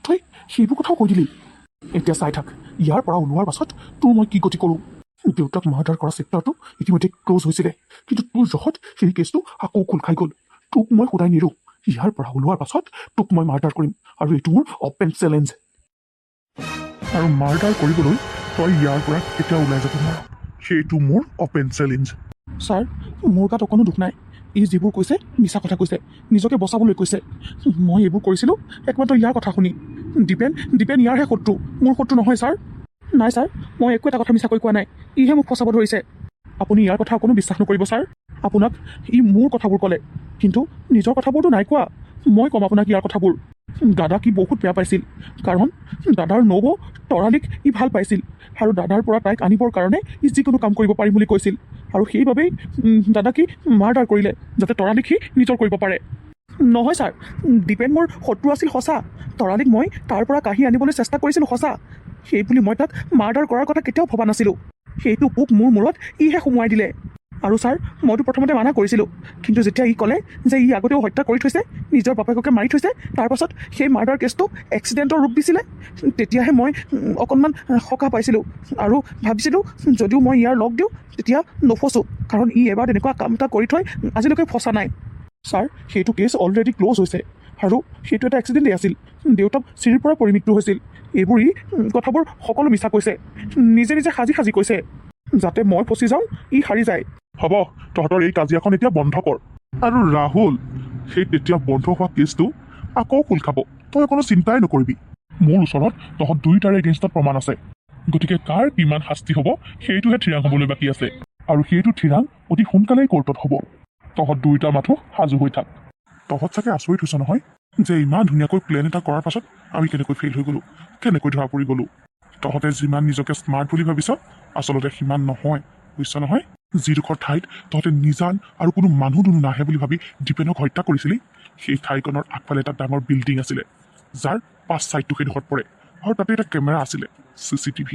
Speaker 2: তই সেইবোৰ কথাও কৈ দিলি? এতিয়া চাই থাক, ইয়াৰ পৰা ওলোৱাৰ পাছত তোৰ মই কি গতি কৰোঁ। দেউতাক মাৰ্ডাৰ কৰা চেপ্টাৰটো ইতিমধ্যে ক্ল'জ হৈছিলে, কিন্তু তোৰ জহত সেই কেছটো আকৌ খোল খাই গ'ল। তোক মই সদায় নিৰোঁ। ইয়াৰ পৰা ওলোৱাৰ পাছত তোক মই মাৰ্ডাৰ কৰিম, আৰু এইটো মোৰ অপেন চেলেঞ্জ।
Speaker 4: আৰু মাৰ্ডাৰ কৰিবলৈ তই ইয়াৰ পৰা কেতিয়াও ওলাই যাব নোৱাৰ, সেইটো মোৰ অপেন চেলেঞ্জ।
Speaker 2: ছাৰ, মোৰ গাত অকণো দুখ নাই। ই যিবোৰ কৈছে মিছা কথা কৈছে, নিজকে বচাবলৈ কৈছে। মই এইবোৰ কৰিছিলোঁ একমাত্ৰ ইয়াৰ কথা শুনি। দীপেন ইয়াৰহে শত্ৰু, মোৰ শত্ৰু নহয় ছাৰ। নাই ছাৰ, মই একো এটা কথা মিছাকৈ কোৱা নাই। ইহে মোক ফচাব ধৰিছে। আপুনি ইয়াৰ কথা অকণো বিশ্বাস নকৰিব ছাৰ। আপোনাক ই মোৰ কথাবোৰ ক'লে, কিন্তু নিজৰ কথাবোৰতো নাই কোৱা। মই ক'ম আপোনাক ইয়াৰ কথাবোৰ। দাদাক ই বহুত বেয়া পাইছিল, কাৰণ দাদাৰ নবৌ তৰালীক ই ভাল পাইছিল, আৰু দাদাৰ পৰা তাইক আনিবৰ কাৰণে ই যিকোনো কাম কৰিব পাৰিম বুলি কৈছিল, আৰু সেইবাবেই দাদাক ই মাৰ্ডাৰ কৰিলে, যাতে তৰালীক সি নিজৰ কৰিব পাৰে। নহয় ছাৰ, দীপেন মোৰ শত্ৰু আছিল সঁচা। তৰালীক মই তাৰ পৰা কাঢ়ি আনিবলৈ চেষ্টা কৰিছিলোঁ সঁচা। সেই বুলি মই তাক মাৰ্ডাৰ কৰাৰ কথা কেতিয়াও ভবা নাছিলোঁ। সেইটো পোক মোৰ মূৰত ইহে সোমোৱাই দিলে। আৰু ছাৰ, মইতো প্ৰথমতে মানা কৰিছিলোঁ, কিন্তু যেতিয়া ই ক'লে যে ই আগতেও হত্যা কৰি থৈছে, নিজৰ বাপেককে মাৰি থৈছে, তাৰপাছত সেই মাৰ্ডাৰ কেছটো এক্সিডেণ্টৰ ৰূপ দিছিলে, তেতিয়াহে মই অকণমান সকাহ পাইছিলোঁ আৰু ভাবিছিলোঁ যদিও মই ইয়াৰ লগ দিওঁ তেতিয়া নফচোঁ, কাৰণ ই এবাৰ তেনেকুৱা কাম এটা কৰি থৈ আজিলৈকে ফচা নাই। ছাৰ, সেইটো কেছ অলৰেডি ক্ল'জ হৈছে, আৰু সেইটো এটা এক্সিডেণ্টেই আছিল। দেউতাক চিৰিৰ পৰা পৰি মৃত্যু হৈছিল। এইবোৰ ই কথাবোৰ সকলো মিছা কৈছে, নিজে নিজে সাজি কৈছে, যাতে মই ফচি যাওঁ, ই হাৰি যায়।
Speaker 4: হ'ব, তহঁতৰ এই কাজিয়াখন এতিয়া বন্ধ কৰ। আৰু ৰাহুল, সেই তেতিয়া বন্ধ হোৱা কেছটো আকৌ খোল খাব, তই কোনো চিন্তাই নকৰিবি। মোৰ ওচৰত তহঁত দুয়োটাৰে এগেইনষ্টত প্ৰমাণ আছে, গতিকে কাৰ কিমান শাস্তি হ'ব সেইটোহে থিৰাং হ'বলৈ বাকী আছে, আৰু সেইটো থিৰাং অতি সোনকালেই কোৰ্টত হ'ব। তহঁত দুয়োটা মাথো সাজু হৈ থাক। তহঁত চাগে আচৰিত হৈছে নহয় যে ইমান ধুনীয়াকৈ প্লেন এটা কৰাৰ পাছত আমি কেনেকৈ ফেইল হৈ গ'লোঁ, কেনেকৈ ধৰা পৰি গ'লোঁ। তহঁতে যিমান নিজকে স্মাৰ্ট বুলি ভাবিছ, আচলতে সিমান নহয়, বুজিছ নহয়? যিডোখৰ ঠাইত তহঁতে নিজান আৰু কোনো মানুহ দুনুহ নাহে বুলি ভাবি দীপেনক হত্যা কৰিছিলি, সেই ঠাইখনৰ আগফালে এটা ডাঙৰ বিল্ডিং আছিলে, যাৰ পাছ ছাইডটো সেইডোখৰত পৰে, আৰু তাতে এটা কেমেৰা আছিলে, CCTV,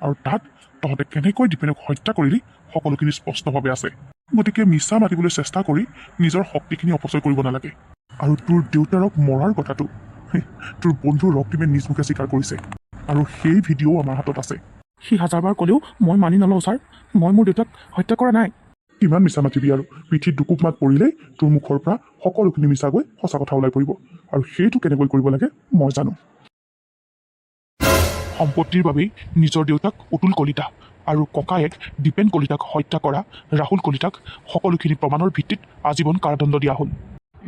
Speaker 4: আৰু তাত তহঁতে কেনেকৈ দীপেনক হত্যা কৰিলি সকলোখিনি স্পষ্টভাৱে আছে। গতিকে মিছা মাতিবলৈ চেষ্টা কৰি নিজৰ শক্তিখিনি অপচয় কৰিব নালাগে। আৰু তোৰ দেউতাৰক মৰাৰ কথাটো তোৰ বন্ধু ৰক্তিমে নিজ মুখে স্বীকাৰ কৰিছে, আৰু সেই ভিডিঅ'ও আমাৰ হাতত আছে।
Speaker 2: সি হাজাৰবাৰ ক'লেও মই মানি নলওঁ ছাৰ, মই মোৰ দেউতাক হত্যা কৰা নাই।
Speaker 4: কিমান মিছা মাতিবি আৰু? পিঠিত দুকুপ মাত পৰিলেই তোৰ মুখৰ পৰা সকলোখিনি মিছা গৈ সঁচা কথা ওলাই পৰিব, আৰু সেইটো কেনেকৈ কৰিব লাগে মই জানো। সম্পত্তিৰ বাবেই নিজৰ দেউতাক অতুল কলিতা আৰু ককায়েক দীপেন কলিতাক হত্যা কৰা ৰাহুল কলিতাক সকলোখিনি প্ৰমাণৰ ভিত্তিত আজীৱন কাৰাদণ্ড দিয়া হ'ল।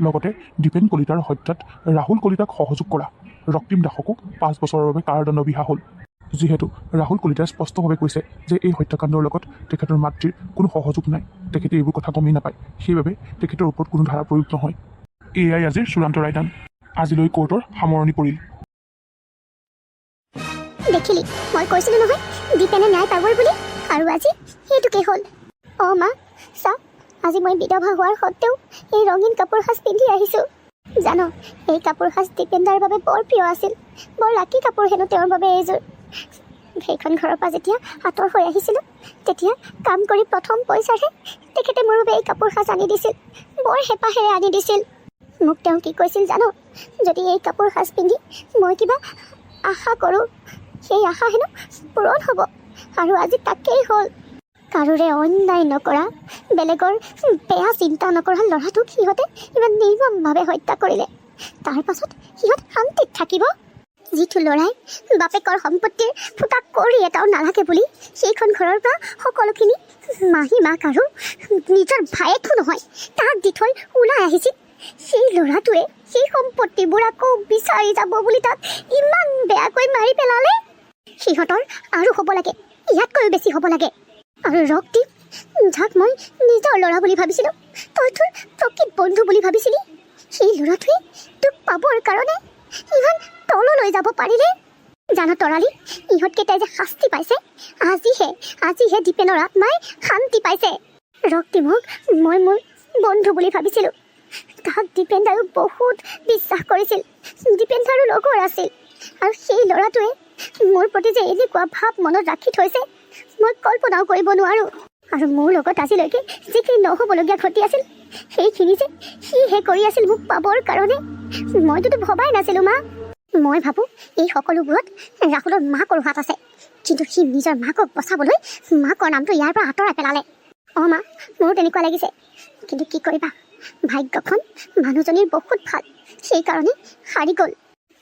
Speaker 4: লগতে দীপেন কলিতাৰ হত্যাত ৰাহুল কলিতাক সহযোগ কৰা ৰক্তিম দাসকো 5 বছৰৰ বাবে কাৰাদণ্ড বিহা হ'ল, যিহেতু ৰাহুল কলিতাই স্পষ্টভাৱে কৈছে যে এই হত্যাকাণ্ডৰ লগত তেখেতৰ মাতৃৰ কোনো সহযোগ নাই, তেখেতে এইবোৰ কথা গমেই নাপায়, সেইবাবে তেখেতৰ ওপৰত কোনো ধাৰা প্ৰয়োগ নহয়। এয়াই আজিৰ চূড়ান্ত ৰায়দান। আজিলৈ কোৰ্টৰ সামৰণি পৰিল।
Speaker 1: দেখিলি, মই কৈছিলোঁ নহয় দীপেনে ন্যায় পাবই বুলি, আৰু আজি সেইটোকে হ'ল। অঁ মা, চা, আজি মই বিধৱা হোৱাৰ সত্ত্বেও এই ৰঙীন কাপোৰ সাজ পিন্ধি আহিছোঁ। জানো, এই কাপোৰ সাজ দীপেনদাৰ বাবে বৰ প্ৰিয় আছিল, বৰ লাকি কাপোৰ হেনো তেওঁৰ বাবে এইযোৰ। সেইখন ঘৰৰ পৰা যেতিয়া আঁতৰ হৈ আহিছিলোঁ, তেতিয়া কাম কৰি প্ৰথম পইচাৰে তেখেতে মোৰ বাবে এই কাপোৰ সাজ আনি দিছিল, বৰ হেঁপাহেৰে আনি দিছিল। মোক তেওঁ কি কৈছিল জানো, যদি এই কাপোৰ সাজ পিন্ধি মই কিবা আশা কৰোঁ, সেই আশা হেনো পূৰণ হ'ব, আৰু আজি তাকেই হ'ল। কাৰোৰে অন্যায় নকৰা, বেলেগৰ বেয়া চিন্তা নকৰা ল'ৰাটোক সিহঁতে ইমান নিৰ্মমভাৱে হত্যা কৰিলে, তাৰ পাছত সিহঁত শান্তিত থাকিব? যিটো ল'ৰাই বাপেকৰ সম্পত্তিৰ ফুটা কৰি এটাও নালাগে বুলি সেইখন ঘৰৰ পৰা সকলোখিনি মাহী মাক আৰু নিজৰ ভায়েকো নহয় তাক দি থৈ ওলাই আহিছিল, সেই ল'ৰাটোৱে সেই সম্পত্তিবোৰ আকৌ বিচাৰি যাব বুলি তাক ইমান বেয়াকৈ মাৰি পেলালে। সিহঁতৰ আৰু হ'ব লাগে, ইয়াতকৈও বেছি হ'ব লাগে। আৰু ৰক্তিম, যাক মই নিজৰ ল'ৰা বুলি ভাবিছিলোঁ, তই তোৰ প্ৰকৃত বন্ধু বুলি ভাবিছিলি, সেই ল'ৰাটোৱে তোক পাবৰ কাৰণে ইমান তললৈ যাব পাৰিলে। জানো তৰালী, ইহঁতকেইটাই যে শাস্তি পাইছে, আজিহে দীপেনৰ আত্মাই শান্তি পাইছে। ৰক্তিমক মই মোৰ বন্ধু বুলি ভাবিছিলোঁ, তাক দীপেনদাৰো বহুত বিশ্বাস কৰিছিল, দীপেনদাৰো লগৰ আছিল, আৰু সেই ল'ৰাটোৱে মোৰ প্ৰতি যে এনেকুৱা ভাৱ মনত ৰাখি থৈছে মই কল্পনাও কৰিব নোৱাৰোঁ। আৰু মোৰ লগত আজিলৈকে যিখিনি নহ'বলগীয়া ঘটি আছিল, সেইখিনি যে সিহে কৰি আছিল মোক পাবৰ কাৰণে। মইতোতো ভবাই নাছিলোঁ মা। মই ভাবোঁ এই সকলোবোৰত ৰাহুলৰ মাকৰ হাত আছে, কিন্তু সি নিজৰ মাকক বচাবলৈ মাকৰ নামটো ইয়াৰ পৰা আঁতৰাই পেলালে। অঁ মা, মোৰো তেনেকুৱা লাগিছে, কিন্তু কি কৰিবা, ভাগ্যখন মানুহজনীৰ বহুত ভাল, সেইকাৰণে হাৰি গ'ল।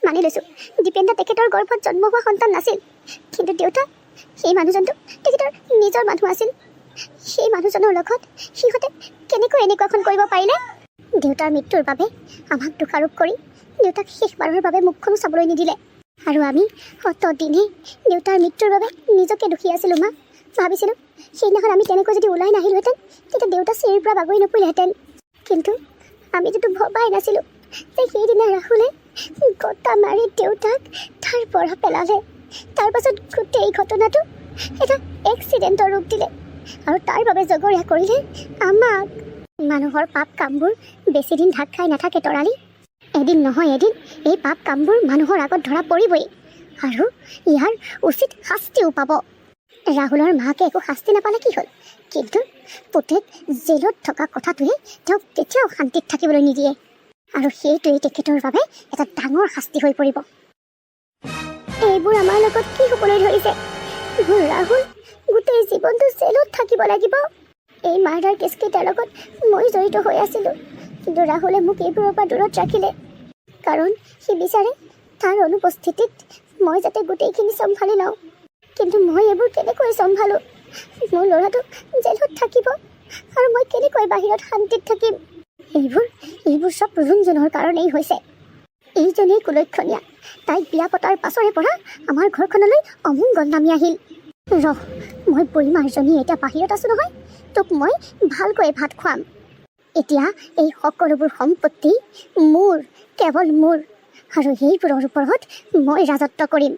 Speaker 1: মানি লৈছোঁ, দীপেনদা তেখেতৰ গৰ্ভত জন্ম হোৱা সন্তান নাছিল, কিন্তু দেউতা সেই মানুহজনটো তেখেতৰ নিজৰ মানুহ আছিল। সেই মানুহজনৰ লগত সিহঁতে কেনেকৈ এনেকুৱাখন কৰিব পাৰিলে? দেউতাৰ মৃত্যুৰ বাবে আমাক দোষাৰোপ কৰি দেউতাক শেষবাৰৰ বাবে মুখখনো চাবলৈ নিদিলে, আৰু আমি অতদিনে দেউতাৰ মৃত্যুৰ বাবে নিজকে দুখী আছিলোঁ মা। ভাবিছিলোঁ সেইদিনাখন আমি তেনেকৈ যদি ওলাই নাহিলোহেঁতেন তেতিয়া দেউতা চিৰিৰ পৰা বাগৰি নপৰিলেহেঁতেন। কিন্তু আমি যিটো ভবাই নাছিলোঁ যে সেইদিনা ৰাহুলে গতা মাৰি দেউতাক তাৰ পৰা পেলালে। তাৰ পাছত গোটেই ঘটনাটো এটা এক্সিডেণ্টৰ ৰূপ দিলে আৰু তাৰ বাবে জগৰীয়া কৰিলে আমাক। মানুহৰ পাপ কামবোৰ বেছিদিন ঢাক খাই নাথাকে তৰালি। এদিন নহয় এদিন এই পাপ কামবোৰ মানুহৰ আগত ধৰা পৰিবই আৰু ইয়াৰ উচিত শাস্তিও পাব। ৰাহুলৰ মাকে একো শাস্তি নাপালে কি হ'ল, কিন্তু পুতেক জেলত থকা কথাটোৱে তেওঁক কেতিয়াও শান্তিত থাকিবলৈ নিদিয়ে আৰু সেইটোৱেই তেখেতৰ বাবে এটা ডাঙৰ শাস্তি হৈ পৰিব। এইবোৰ আমাৰ লগত কি হ'বলৈ ধৰিছে? মোৰ ৰাহুল গোটেই জীৱনটো জেলত থাকিব লাগিব। এই মাৰ্ডাৰ কেছকেইটাৰ লগত মই জড়িত হৈ আছিলোঁ, কিন্তু ৰাহুলে মোক এইবোৰৰ পৰা দূৰত ৰাখিলে কাৰণ সি বিচাৰে তাৰ অনুপস্থিতিত মই যাতে গোটেইখিনি চম্ভালি লওঁ। কিন্তু মই এইবোৰ কেনেকৈ চম্ভালোঁ? মোৰ ল'ৰাটো জেলত থাকিব আৰু মই কেনেকৈ বাহিৰত শান্তিত থাকিম? এইবোৰ চব ৰুণজনৰ কাৰণেই হৈছে। এইজনেই কুলক্ষণীয়া। তাইক বিয়া পতাৰ পাছৰে পৰা আমাৰ ঘৰখনলৈ অমংগল নামি আহিল। মই বুঢ়ীমাৰজনী এতিয়া বাহিৰত আছোঁ নহয়, তোক মই ভালকৈ ভাত খুৱাম। এতিয়া এই সকলোবোৰ সম্পত্তি মোৰ, কেৱল মোৰ, আৰু সেইবোৰৰ ওপৰত মই ৰাজত্ব কৰিম।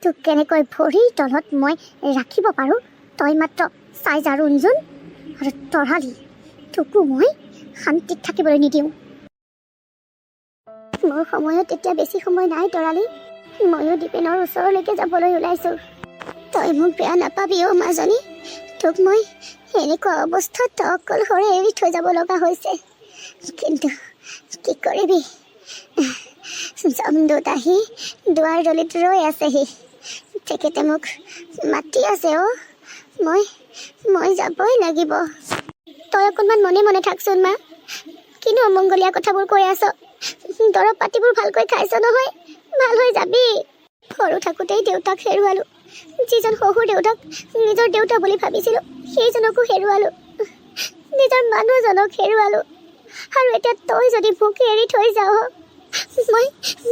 Speaker 1: তোক কেনেকৈ ভৰিৰ তলত মই ৰাখিব পাৰোঁ তই মাত্ৰ চাই যা ৰুণজুন। আৰু তৰালি, তোকো মই শান্তিত থাকিবলৈ নিদিওঁ। মোৰ সময়ত এতিয়া বেছি সময় নাই তৰালি। ময়ো দীপেনৰ ওচৰলৈকে যাবলৈ ওলাইছোঁ। তই মোক বেয়া নাপাবি অ' মাজনী, তোক মই এনেকুৱা অৱস্থাত অকলশৰে এৰি থৈ যাব লগা হৈছে। কিন্তু কি কৰিবি, জমদূত আহি দুৱাৰ দলিত ৰৈ আছেহি। তেখেতে মোক মাতি আছে অ'। মই যাবই লাগিব। তই অকণমান মনে মনে থাকচোন মা। কিনো অমংগলীয়া কথাবোৰ কৈ আছ? দৰৱ পাতিবোৰ ভালকৈ খাইছ নহয়, ভাল হৈ যাবি। সৰু থাকোঁতেই দেউতাক হেৰুৱালোঁ। যিজন শহুৰ দেউতাক নিজৰ দেউতা বুলি ভাবিছিলোঁ সেইজনকো হেৰুৱালোঁ, নিজৰ মানুহজনক হেৰুৱালোঁ। আৰু এতিয়া তই যদি মোক এৰি থৈ যাৱ,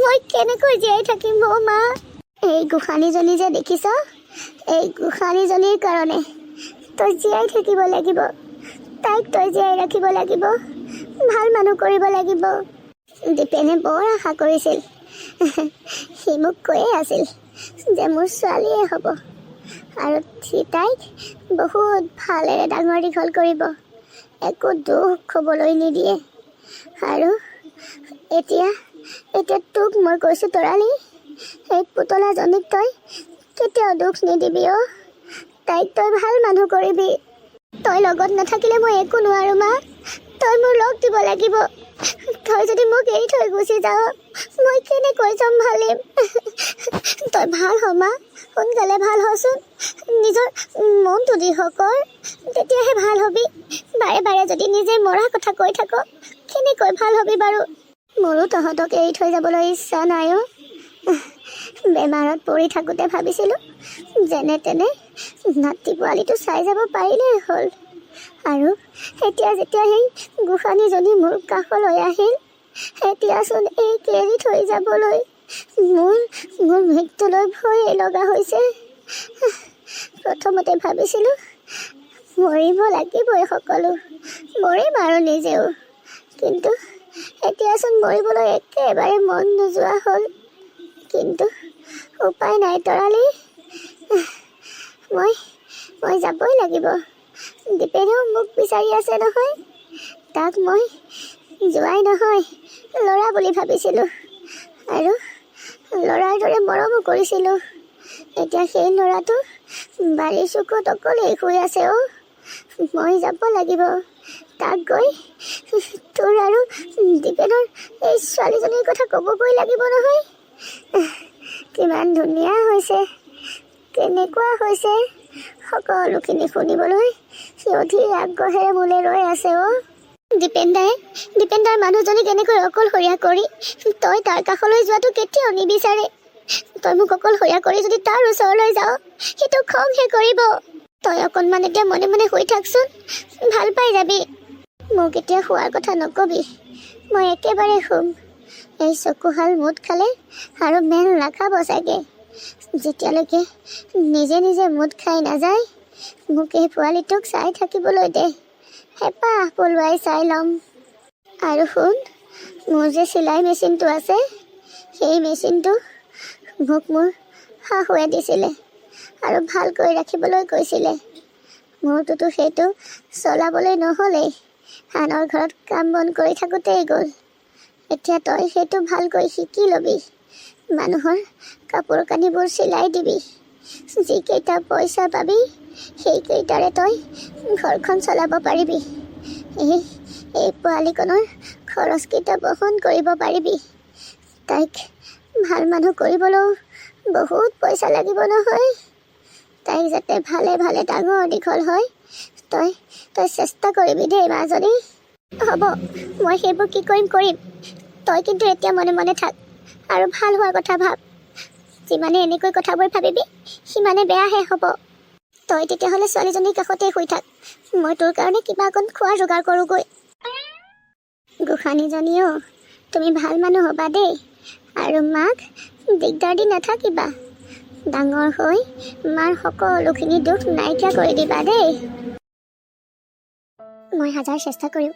Speaker 1: মই কেনেকৈ জীয়াই থাকিম অ' মা? এই গোসানীজনী যে দেখিছ, এই গোসানীজনীৰ কাৰণে তই জীয়াই থাকিব লাগিব। তাইক তই জীয়াই ৰাখিব লাগিব, ভাল মানুহ কৰিব লাগিব। দীপেনে বৰ আশা কৰিছিল। সি মোক কৈয়ে আছিল যে মোৰ ছোৱালীয়ে হ'ব আৰু সি তাইক বহুত ভালেৰে ডাঙৰ দীঘল কৰিব, একো দুখ হ'বলৈ নিদিয়ে। আৰু এতিয়া তোক মই কৈছোঁ তৰালি, এই পুতলাজনীক তই কেতিয়াও দুখ নিদিবি অ'। তাইক তই ভাল মানুহ কৰিবি। তই লগত নাথাকিলে মই একো নোৱাৰোঁ মা। তই মোৰ লগ দিব লাগিব। তই যদি মোক এৰি থৈ গুচি যাৱ, মই কেনেকৈ চম্ভালিম? তই ভাল হ মা, সোনকালে ভাল হচোন। নিজৰ মনটো দৃঢ় কৰ, তেতিয়াহে ভাল হবি। বাৰে বাৰে যদি নিজে মৰা কথা কৈ থাক, কেনেকৈ ভাল হবি বাৰু? মোৰো তহঁতক এৰি থৈ যাবলৈ ইচ্ছা নাই অ'। বেমাৰত পৰি থাকোঁতে ভাবিছিলোঁ যেনে তেনে নাতি পোৱালিটো চাই যাব পাৰিলেই হ'ল। আৰু এতিয়া যেতিয়া সেই গোসানীজনী মোৰ কাষলৈ আহিল, এতিয়াচোন এই এৰি থৈ যাবলৈ মোৰ মৃত্যুলৈ ভয়ে লগা হৈছে। প্ৰথমতে ভাবিছিলোঁ মৰিব লাগিবই, সকলো মৰিম আৰু নিজেও। কিন্তু এতিয়াচোন মৰিবলৈ একেবাৰে মন নোযোৱা হ'ল। কিন্তু উপায় নাই তৰালি, মই যাবই লাগিব। দীপেনেও মোক বিচাৰি আছে নহয়। তাক মই যোৱাই নহয়, ল'ৰা বুলি ভাবিছিলোঁ আৰু ল'ৰাৰ দৰে মৰমো কৰিছিলোঁ। এতিয়া সেই ল'ৰাটো বাৰীৰ চুকত অকলেই শুই আছে অ'। মই যাব লাগিব। তাক গৈ তোৰ আৰু দীপেনৰ এই ছোৱালীজনীৰ কথা ক'বগৈ লাগিব নহয়। কিমান ধুনীয়া হৈছে, কেনেকুৱা হৈছে, সকলোখিনি শুনিবলৈ সি অধীৰ আগ্ৰহেৰে মোলৈ ৰৈ আছে অ'। দীপেন দাৰ মানুহজনী কেনেকৈ অকলশৰীয়া কৰি তই তাৰ কাষলৈ যোৱাটো কেতিয়াও নিবিচাৰে। তই মোক অকলশৰীয়া কৰি যদি তাৰ ওচৰলৈ যাৱ, সেইটো খংহে কৰিব। তই অকণমান এতিয়া মনে মনে শুই থাকচোন, ভাল পাই যাবি। মোক এতিয়া শোৱাৰ কথা নকবি, মই একেবাৰে শুম। এই চকুহাল মুঠ খালে আৰু মেল নাখাব চাগে। যেতিয়ালৈকে নিজে মুঠ খাই নাযায় মোক এই পোৱালিটোক চাই থাকিবলৈ দে, হেঁপাহ পলুৱাই চাই ল'ম। আৰু শুন, মোৰ যে চিলাই মেচিনটো আছে, সেই মেচিনটো মোক মোৰ শাহুৱে দিছিলে আৰু ভালকৈ ৰাখিবলৈ কৈছিলে। মোৰটোতো সেইটো চলাবলৈ নহ'লেই, আনৰ ঘৰত কাম বন কৰি থাকোঁতেই গ'ল। এতিয়া তই সেইটো ভালকৈ শিকি ল'বি, মানুহৰ কাপোৰ কানিবোৰ চিলাই দিবি। যিকেইটা পইচা পাবি সেইকেইটাৰে তই ঘৰখন চলাব পাৰিবি। এই পোৱালিকণৰ খৰচকেইটা বহন কৰিব পাৰিবি। তাইক ভাল মানুহ কৰিবলৈও বহুত পইচা লাগিব নহয়। তাইক যাতে ভালে ভালে ডাঙৰ দীঘল হয়, তই চেষ্টা কৰিবি দেই মাজনী। হ'ব, মই সেইবোৰ কি কৰিম। তই কিন্তু এতিয়া মনে মনে থাক আৰু ভাল হোৱাৰ কথা ভাব। যিমানে এনেকৈ কথাবোৰ ভাবিবি সিমানে বেয়াহে হ'ব। তই তেতিয়াহ'লে ছোৱালীজনীৰ কাষতেই শুই থাক, মই তোৰ কাৰণে কিবা অকণ খোৱাৰ যোগাৰ কৰোঁগৈ। গোসানীজনীও তুমি ভাল মানুহ হ'বা দেই, আৰু মাক দিগদাৰ দি নাথাকিবা। ডাঙৰ হৈ মাৰ সকলোখিনি দুখ নাইকিয়া কৰি দিবা দেই। মই হাজাৰ চেষ্টা কৰিও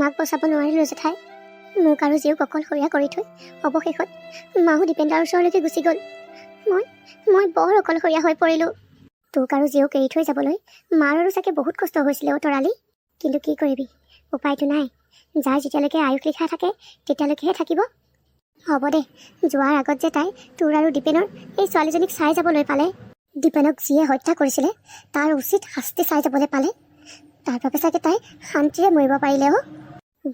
Speaker 1: মাক বচাব নোৱাৰিলোঁ জেঠাই। মোক আৰু জীওক অকলশৰীয়া কৰি থৈ অৱশেষত মাও দীপেন্দাৰ ওচৰলৈকে গুচি গ'ল। মই বৰ অকলশৰীয়া হৈ পৰিলোঁ। তোক আৰু জীওক এৰি থৈ যাবলৈ মাৰ আৰু চাগে বহুত কষ্ট হৈছিলে অ' তৰালি। কিন্তু কি কৰিবি, উপায়টো নাই। যাৰ যেতিয়ালৈকে আয়ুস লিখা থাকে তেতিয়ালৈকেহে থাকিব। হ'ব দে, যোৱাৰ আগত যে তাই তোৰ আৰু দীপেনৰ এই ছোৱালীজনীক চাই যাবলৈ পালে, দীপেনক যিয়ে হত্যা কৰিছিলে তাৰ উচিত শাস্তি চাই যাবলৈ পালে, তাৰ বাবে চাগে তাই শান্তিৰে মৰিব পাৰিলে।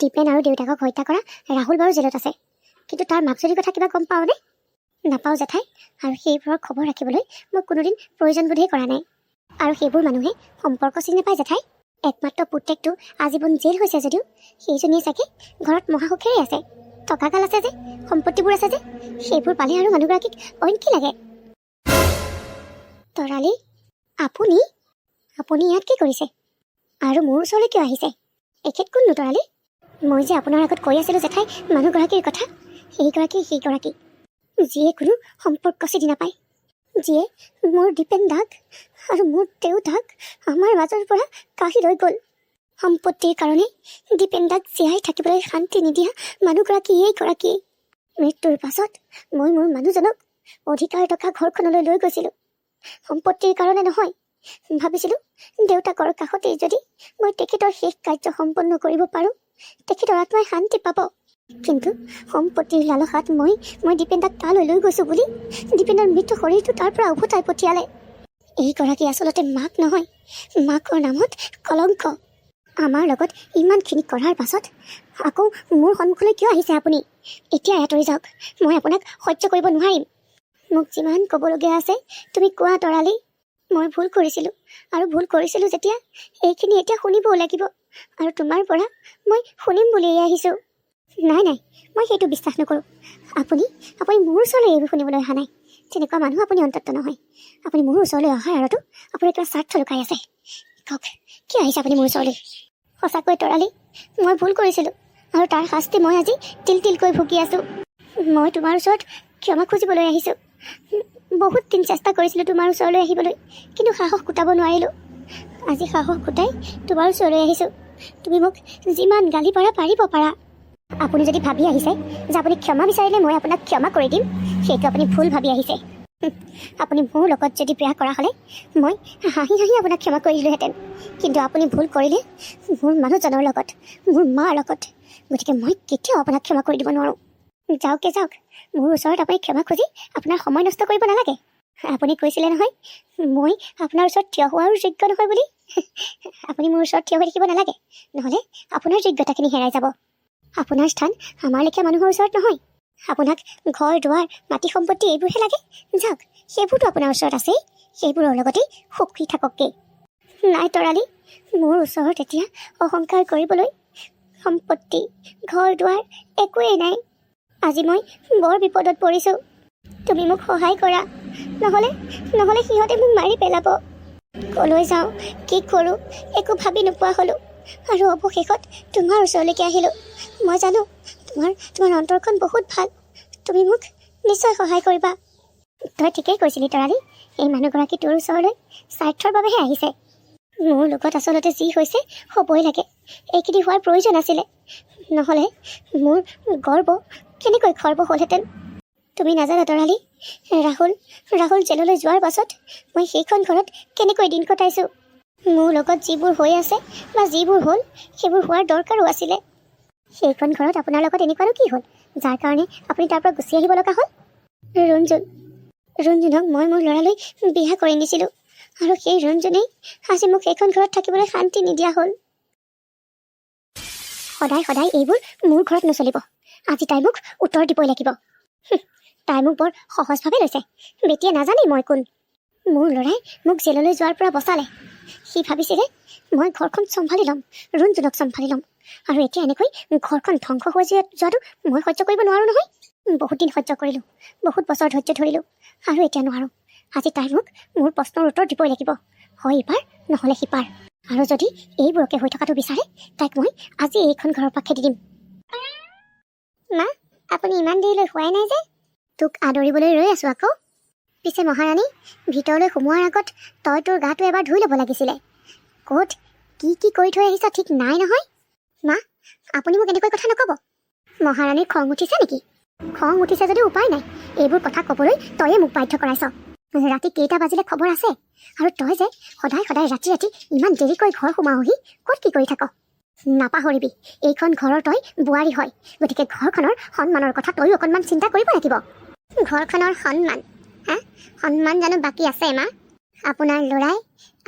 Speaker 1: দীপেন আৰু দেউতাকক হত্যা কৰা ৰাহুল বাৰু জেলত আছে, কিন্তু তাৰ মাকজনীৰ কথা কিবা গম পাওঁনে? নাপাওঁ জেঠাই, আৰু সেইবোৰৰ খবৰ ৰাখিবলৈ মই কোনোদিন প্ৰয়োজন বোধেই কৰা নাই। আৰু সেইবোৰ মানুহে সম্পৰ্ক চিনি নাপায় জেঠাই। একমাত্ৰ পুতেকটো আজীৱন জেল হৈছে যদিও সেইজনীয়ে চাগে ঘৰত মহাসুখেৰে আছে। টকাকাল আছে যে, সম্পত্তিবোৰ আছে যে, সেইবোৰ পালে আৰু মানুহগৰাকীক অইন কি লাগে? তৰালি, আপুনি ইয়াত কি কৰিছে? আৰু মোৰ ওচৰলৈ কিয় আহিছে? এখেত কোননো তৰালি? মই যে আপোনাৰ আগত কৈ আছিলোঁ জেঠাই মানুহগৰাকীৰ কথা, সেইগৰাকী যিয়ে কোনো সম্পৰ্ক চিনি নাপায়, যিয়ে মোৰ দীপেন দাক আৰু মোৰ দেউতাক আমাৰ মাজৰ পৰা কাঢ়ি লৈ গ'ল। সম্পত্তিৰ কাৰণে দীপেন দাক জীয়াই থাকিবলৈ শান্তি নিদিয়া মানুহগৰাকী এইগৰাকী। মৃত্যুৰ পাছত মই মোৰ মানুহজনক অধিকাৰ টকা ঘৰখনলৈ লৈ গৈছিলোঁ, সম্পত্তিৰ কাৰণে নহয়। ভাবিছিলোঁ দেউতাকৰ কাষতেই যদি মই তেখেতৰ শেষ কাৰ্য সম্পন্ন কৰিব পাৰোঁ, তেখেতৰ আত্মাই শান্তি পাব। কিন্তু সম্পত্তিৰ লালসাত মই দীপেন দাক তালৈ লৈ গৈছোঁ বুলি দীপেনৰ মৃত্যু শৰীৰটো তাৰ পৰা উভতাই পঠিয়ালে। এইগৰাকী আচলতে মাক নহয়, মাকৰ নামত কলংক। আমাৰ লগত ইমানখিনি কৰাৰ পাছত আকৌ মোৰ সন্মুখলৈ কিয় আহিছে আপুনি? এতিয়া আঁতৰি যাওক, মই আপোনাক সহ্য কৰিব নোৱাৰিম। মোক যিমান ক'বলগীয়া আছে তুমি কোৱা তৰালি। মই ভুল কৰিছিলোঁ, আৰু ভুল কৰিছিলোঁ যেতিয়া এইখিনি এতিয়া শুনিবও লাগিব, আৰু তোমাৰ পৰা মই শুনিম বুলিয়ে আহিছোঁ। নাই, মই সেইটো বিশ্বাস নকৰোঁ। আপুনি মোৰ ওচৰলৈ এইবোৰ শুনিবলৈ অহা নাই। তেনেকুৱা মানুহ আপুনি অন্তত নহয়। আপুনি মোৰ ওচৰলৈ অহাৰ আৰতো আপোনাৰ কিবা স্বাৰ্থ লুকাই আছে। কওক, কিয় আহিছে আপুনি মোৰ ওচৰলৈ? সঁচাকৈ তৰালি, মই ভুল কৰিছিলোঁ, আৰু তাৰ শাস্তি মই আজি তিলকৈ ভুগি আছোঁ। মই তোমাৰ ওচৰত ক্ষমা খুজিবলৈ আহিছোঁ। বহুত দিন চেষ্টা কৰিছিলোঁ তোমাৰ ওচৰলৈ আহিবলৈ, কিন্তু সাহস গোটাব নোৱাৰিলোঁ। আজি সাহস গোটাই তোমাৰ ওচৰলৈ আহিছোঁ। তুমি মোক যিমান গালি পাৰিব পাৰা। আপুনি যদি ভাবি আহিছে যে আপুনি ক্ষমা বিচাৰিলে মই আপোনাক ক্ষমা কৰি দিম, সেইটো আপুনি ভুল ভাবি আহিছে। আপুনি মোৰ লগত যদি বেয়া কৰা হ'লে মই হাঁহি আপোনাক ক্ষমা কৰি দিলোঁহেঁতেন, কিন্তু আপুনি ভুল কৰিলে মোৰ মানুহজনৰ লগত, মোৰ মাৰ লগত। গতিকে মই কেতিয়াও আপোনাক ক্ষমা কৰি দিব নোৱাৰোঁ। যাওক, মোৰ ওচৰত আপুনি ক্ষমা খুজি আপোনাৰ সময় নষ্ট কৰিব নালাগে। আপুনি কৈছিলে নহয় মই আপোনাৰ ওচৰত থিয় হোৱাৰো যোগ্য নহয় বুলি। আপুনি মোৰ ওচৰত থিয় হৈ থাকিব নালাগে, নহ'লে আপোনাৰ যোগ্যতাখিনি হেৰাই যাব। আপোনাৰ স্থান আমাৰ লেখীয়া মানুহৰ ওচৰত নহয়। আপোনাক ঘৰ দুৱাৰ মাটি সম্পত্তি এইবোৰহে লাগে। যাওক, সেইবোৰতো আপোনাৰ ওচৰত আছেই, সেইবোৰৰ লগতেই সুখী থাককগৈ। নাই তৰালি, মোৰ ওচৰত এতিয়া অহংকাৰ কৰিবলৈ সম্পত্তি ঘৰ দুৱাৰ একোৱেই নাই। আজি মই বৰ বিপদত পৰিছোঁ, তুমি মোক সহায় কৰা, নহ'লে সিহঁতে মোক মাৰি পেলাব। কলৈ যাওঁ, কি কৰোঁ একো ভাবি নোপোৱা হ'লোঁ, আৰু অৱশেষত তোমাৰ ওচৰলৈকে আহিলোঁ। মই জানো তোমাৰ অন্তৰখন বহুত ভাল, তুমি মোক নিশ্চয় সহায় কৰিবা। তই ঠিকেই কৈছিলি তৰালি, এই মানুহগৰাকী তোৰ ওচৰলৈ স্বাৰ্থৰ বাবেহে আহিছে। মোৰ লগত আচলতে যি হৈছে হ'বই লাগে। এইখিনি হোৱাৰ প্ৰয়োজন আছিলে, নহ'লে মোৰ গৰ্ব কেনেকৈ খৰ্ব হ'লহেঁতেন। তুমি নাজানা তৰালি, ৰাহুল জেললৈ যোৱাৰ পাছত মই সেইখন ঘৰত কেনেকৈ দিন কটাইছোঁ। মোৰ লগত যিবোৰ হৈ আছে বা যিবোৰ হ'ল সেইবোৰ হোৱাৰ দৰকাৰো আছিলে। সেইখন ঘৰত আপোনাৰ লগত এনেকুৱানো কি হ'ল যাৰ কাৰণে আপুনি তাৰ পৰা গুচি আহিব লগা হ'ল? ৰুণজুনক মই মোৰ ল'ৰালৈ বিয়া কৰি নিছিলোঁ, আৰু সেই ৰুণজুনেই আজি মোক সেইখন ঘৰত থাকিবলৈ শান্তি নিদিয়া হ'ল। সদায় এইবোৰ মোৰ ঘৰত নচলিব। আজি তাই মোক উত্তৰ দিবই লাগিব। তাই মোক বৰ সহজভাৱে লৈছে। বেটিয়ে নাজানেই মই কোন। মোৰ ল'ৰাই মোক জেললৈ যোৱাৰ পৰা বচালে। সি ভাবিছিলে মই ঘৰখন চম্ভালি ল'ম, ৰুণজুনক চম্ভালি ল'ম, আৰু এতিয়া এনেকৈ ঘৰখন ধ্বংস হৈ যোৱাটো মই সহ্য কৰিব নোৱাৰোঁ নহয়। বহুত দিন সহ্য কৰিলোঁ, বহুত বছৰ ধৈৰ্য ধৰিলোঁ, আৰু এতিয়া নোৱাৰোঁ। আজি তাই মোক মোৰ প্ৰশ্নৰ উত্তৰ দিবই লাগিব, হয় ইপাৰ নহ'লে সিপাৰ। আৰু যদি এইবোৰকে হৈ থকাটো বিচাৰে তাইক মই আজি এইখন ঘৰৰ পৰা খেদি দিম। মা, আপুনি ইমান দেৰিলৈ শুৱাই নাই যে? তোক আদৰিবলৈ ৰৈ আছোঁ আকৌ। পিছে মহাৰাণী, ভিতৰলৈ সোমোৱাৰ আগত তই তোৰ গাটো এবাৰ ধুই ল'ব লাগিছিলে। ক'ত কি কৰি থৈ আহিছ ঠিক নাই নহয়। মা, আপুনি মোক এনেকৈ কথা নক'ব। মহাৰাণীৰ খং উঠিছে নেকি? খং উঠিছে যদি উপায় নাই, এইবোৰ কথা ক'বলৈ তয়ে মোক বাধ্য কৰাইছ। ৰাতি কেইটা বাজিলে খবৰ আছে, আৰু তই যে সদায় ৰাতি ইমান দেৰিকৈ ঘৰ সোমাওহি, ক'ত কি কৰি থাক? নাপাহৰিবি, এইখন ঘৰৰ তই বোৱাৰী হয়, গতিকে ঘৰখনৰ সন্মানৰ কথা তয়ো অকণমান চিন্তা কৰিব লাগিব। ঘৰখনৰ সন্মান? সন্মান জানো বাকী আছে মা? আপোনাৰ ল'ৰাই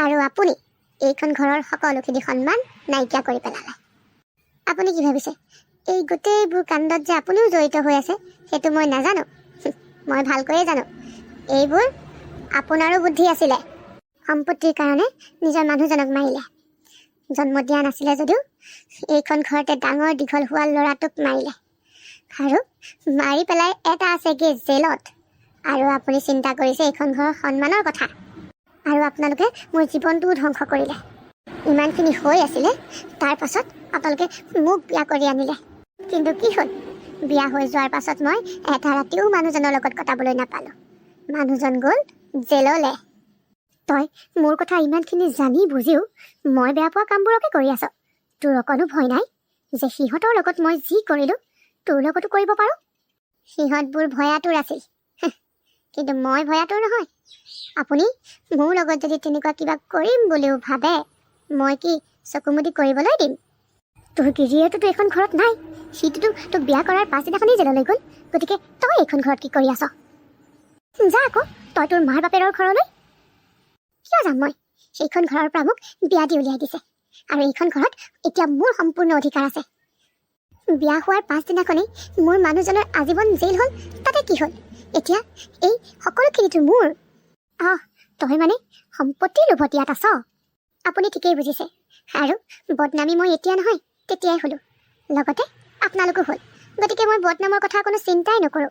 Speaker 1: আৰু আপুনি এইখন ঘৰৰ সকলোখিনি সন্মান নাইকিয়া কৰি পেলালে। আপুনি কি ভাবিছে এই গোটেইবোৰ কাণ্ডত যে আপুনিও জড়িত হৈ আছে সেইটো মই নাজানো? মই ভালকৈয়ে জানো। এইবোৰ আপোনাৰো বুদ্ধি আছিলে। সম্পত্তিৰ কাৰণে নিজৰ মানুহজনক মাৰিলে। জন্ম দিয়া নাছিলে যদিও এইখন ঘৰতে ডাঙৰ দীঘল হোৱা ল'ৰাটোক মাৰিলে, আৰু মাৰি পেলাই এটা আছেগৈ জেলত। আৰু আপুনি চিন্তা কৰিছে এইখন ঘৰৰ সন্মানৰ কথা, আৰু আপোনালোকে মোৰ জীৱনটোও ধ্বংস কৰিলে। ইমানখিনি হৈ আছিলে, তাৰ পাছত আপোনালোকে মোক বিয়া কৰি আনিলে। কিন্তু কি হ'ল, বিয়া হৈ যোৱাৰ পাছত মই এটা ৰাতিও মানুহজনৰ লগত কটাবলৈ নাপালোঁ। মানুহজন গ'ল জেললৈ। তই মোৰ কথা ইমানখিনি জানি বুজিও মই বেয়া পোৱা কামবোৰকে কৰি আছ। তোৰ অকণো ভয় নাই যে সিহঁতৰ লগত মই যি কৰিলোঁ তোৰ লগতো কৰিব পাৰোঁ? সিহঁতবোৰ ভয়াতুৰ আছিল, কিন্তু মই ভয়াতুৰ নহয়। আপুনি মোৰ লগত যদি তেনেকুৱা কিবা কৰিম বুলিও ভাবে, মই কি চকুমুদি কৰিবলৈ দিম? তোৰ গিৰিয়েৰটোতো এইখন ঘৰত নাই, সিটোতো তোক বিয়া কৰাৰ পাছদিনাখনেই জেললৈ গ'ল। গতিকে তই এইখন ঘৰত কি কৰি আছ? যা আকৌ তই তোৰ মাৰ বাপেৰৰ ঘৰলৈ। কিয় যাম মই? সেইখন ঘৰৰ পৰা মোক বিয়া দি উলিয়াই দিছে, আৰু এইখন ঘৰত এতিয়া মোৰ সম্পূৰ্ণ অধিকাৰ আছে। বিয়া হোৱাৰ পাছদিনাখনেই মোৰ মানুহজনৰ আজীৱন জেইল হ'ল, তাতে কি হ'ল? এতিয়া এই সকলোখিনিতো মোৰ। তই মানে সম্পত্তিৰ লোভত ইয়াত আছ? আপুনি ঠিকেই বুজিছে, আৰু বদনামী মই এতিয়া নহয় তেতিয়াই হ'লোঁ, লগতে আপোনালোকো হ'ল। গতিকে মই বদনামৰ কথা কোনো চিন্তাই নকৰোঁ।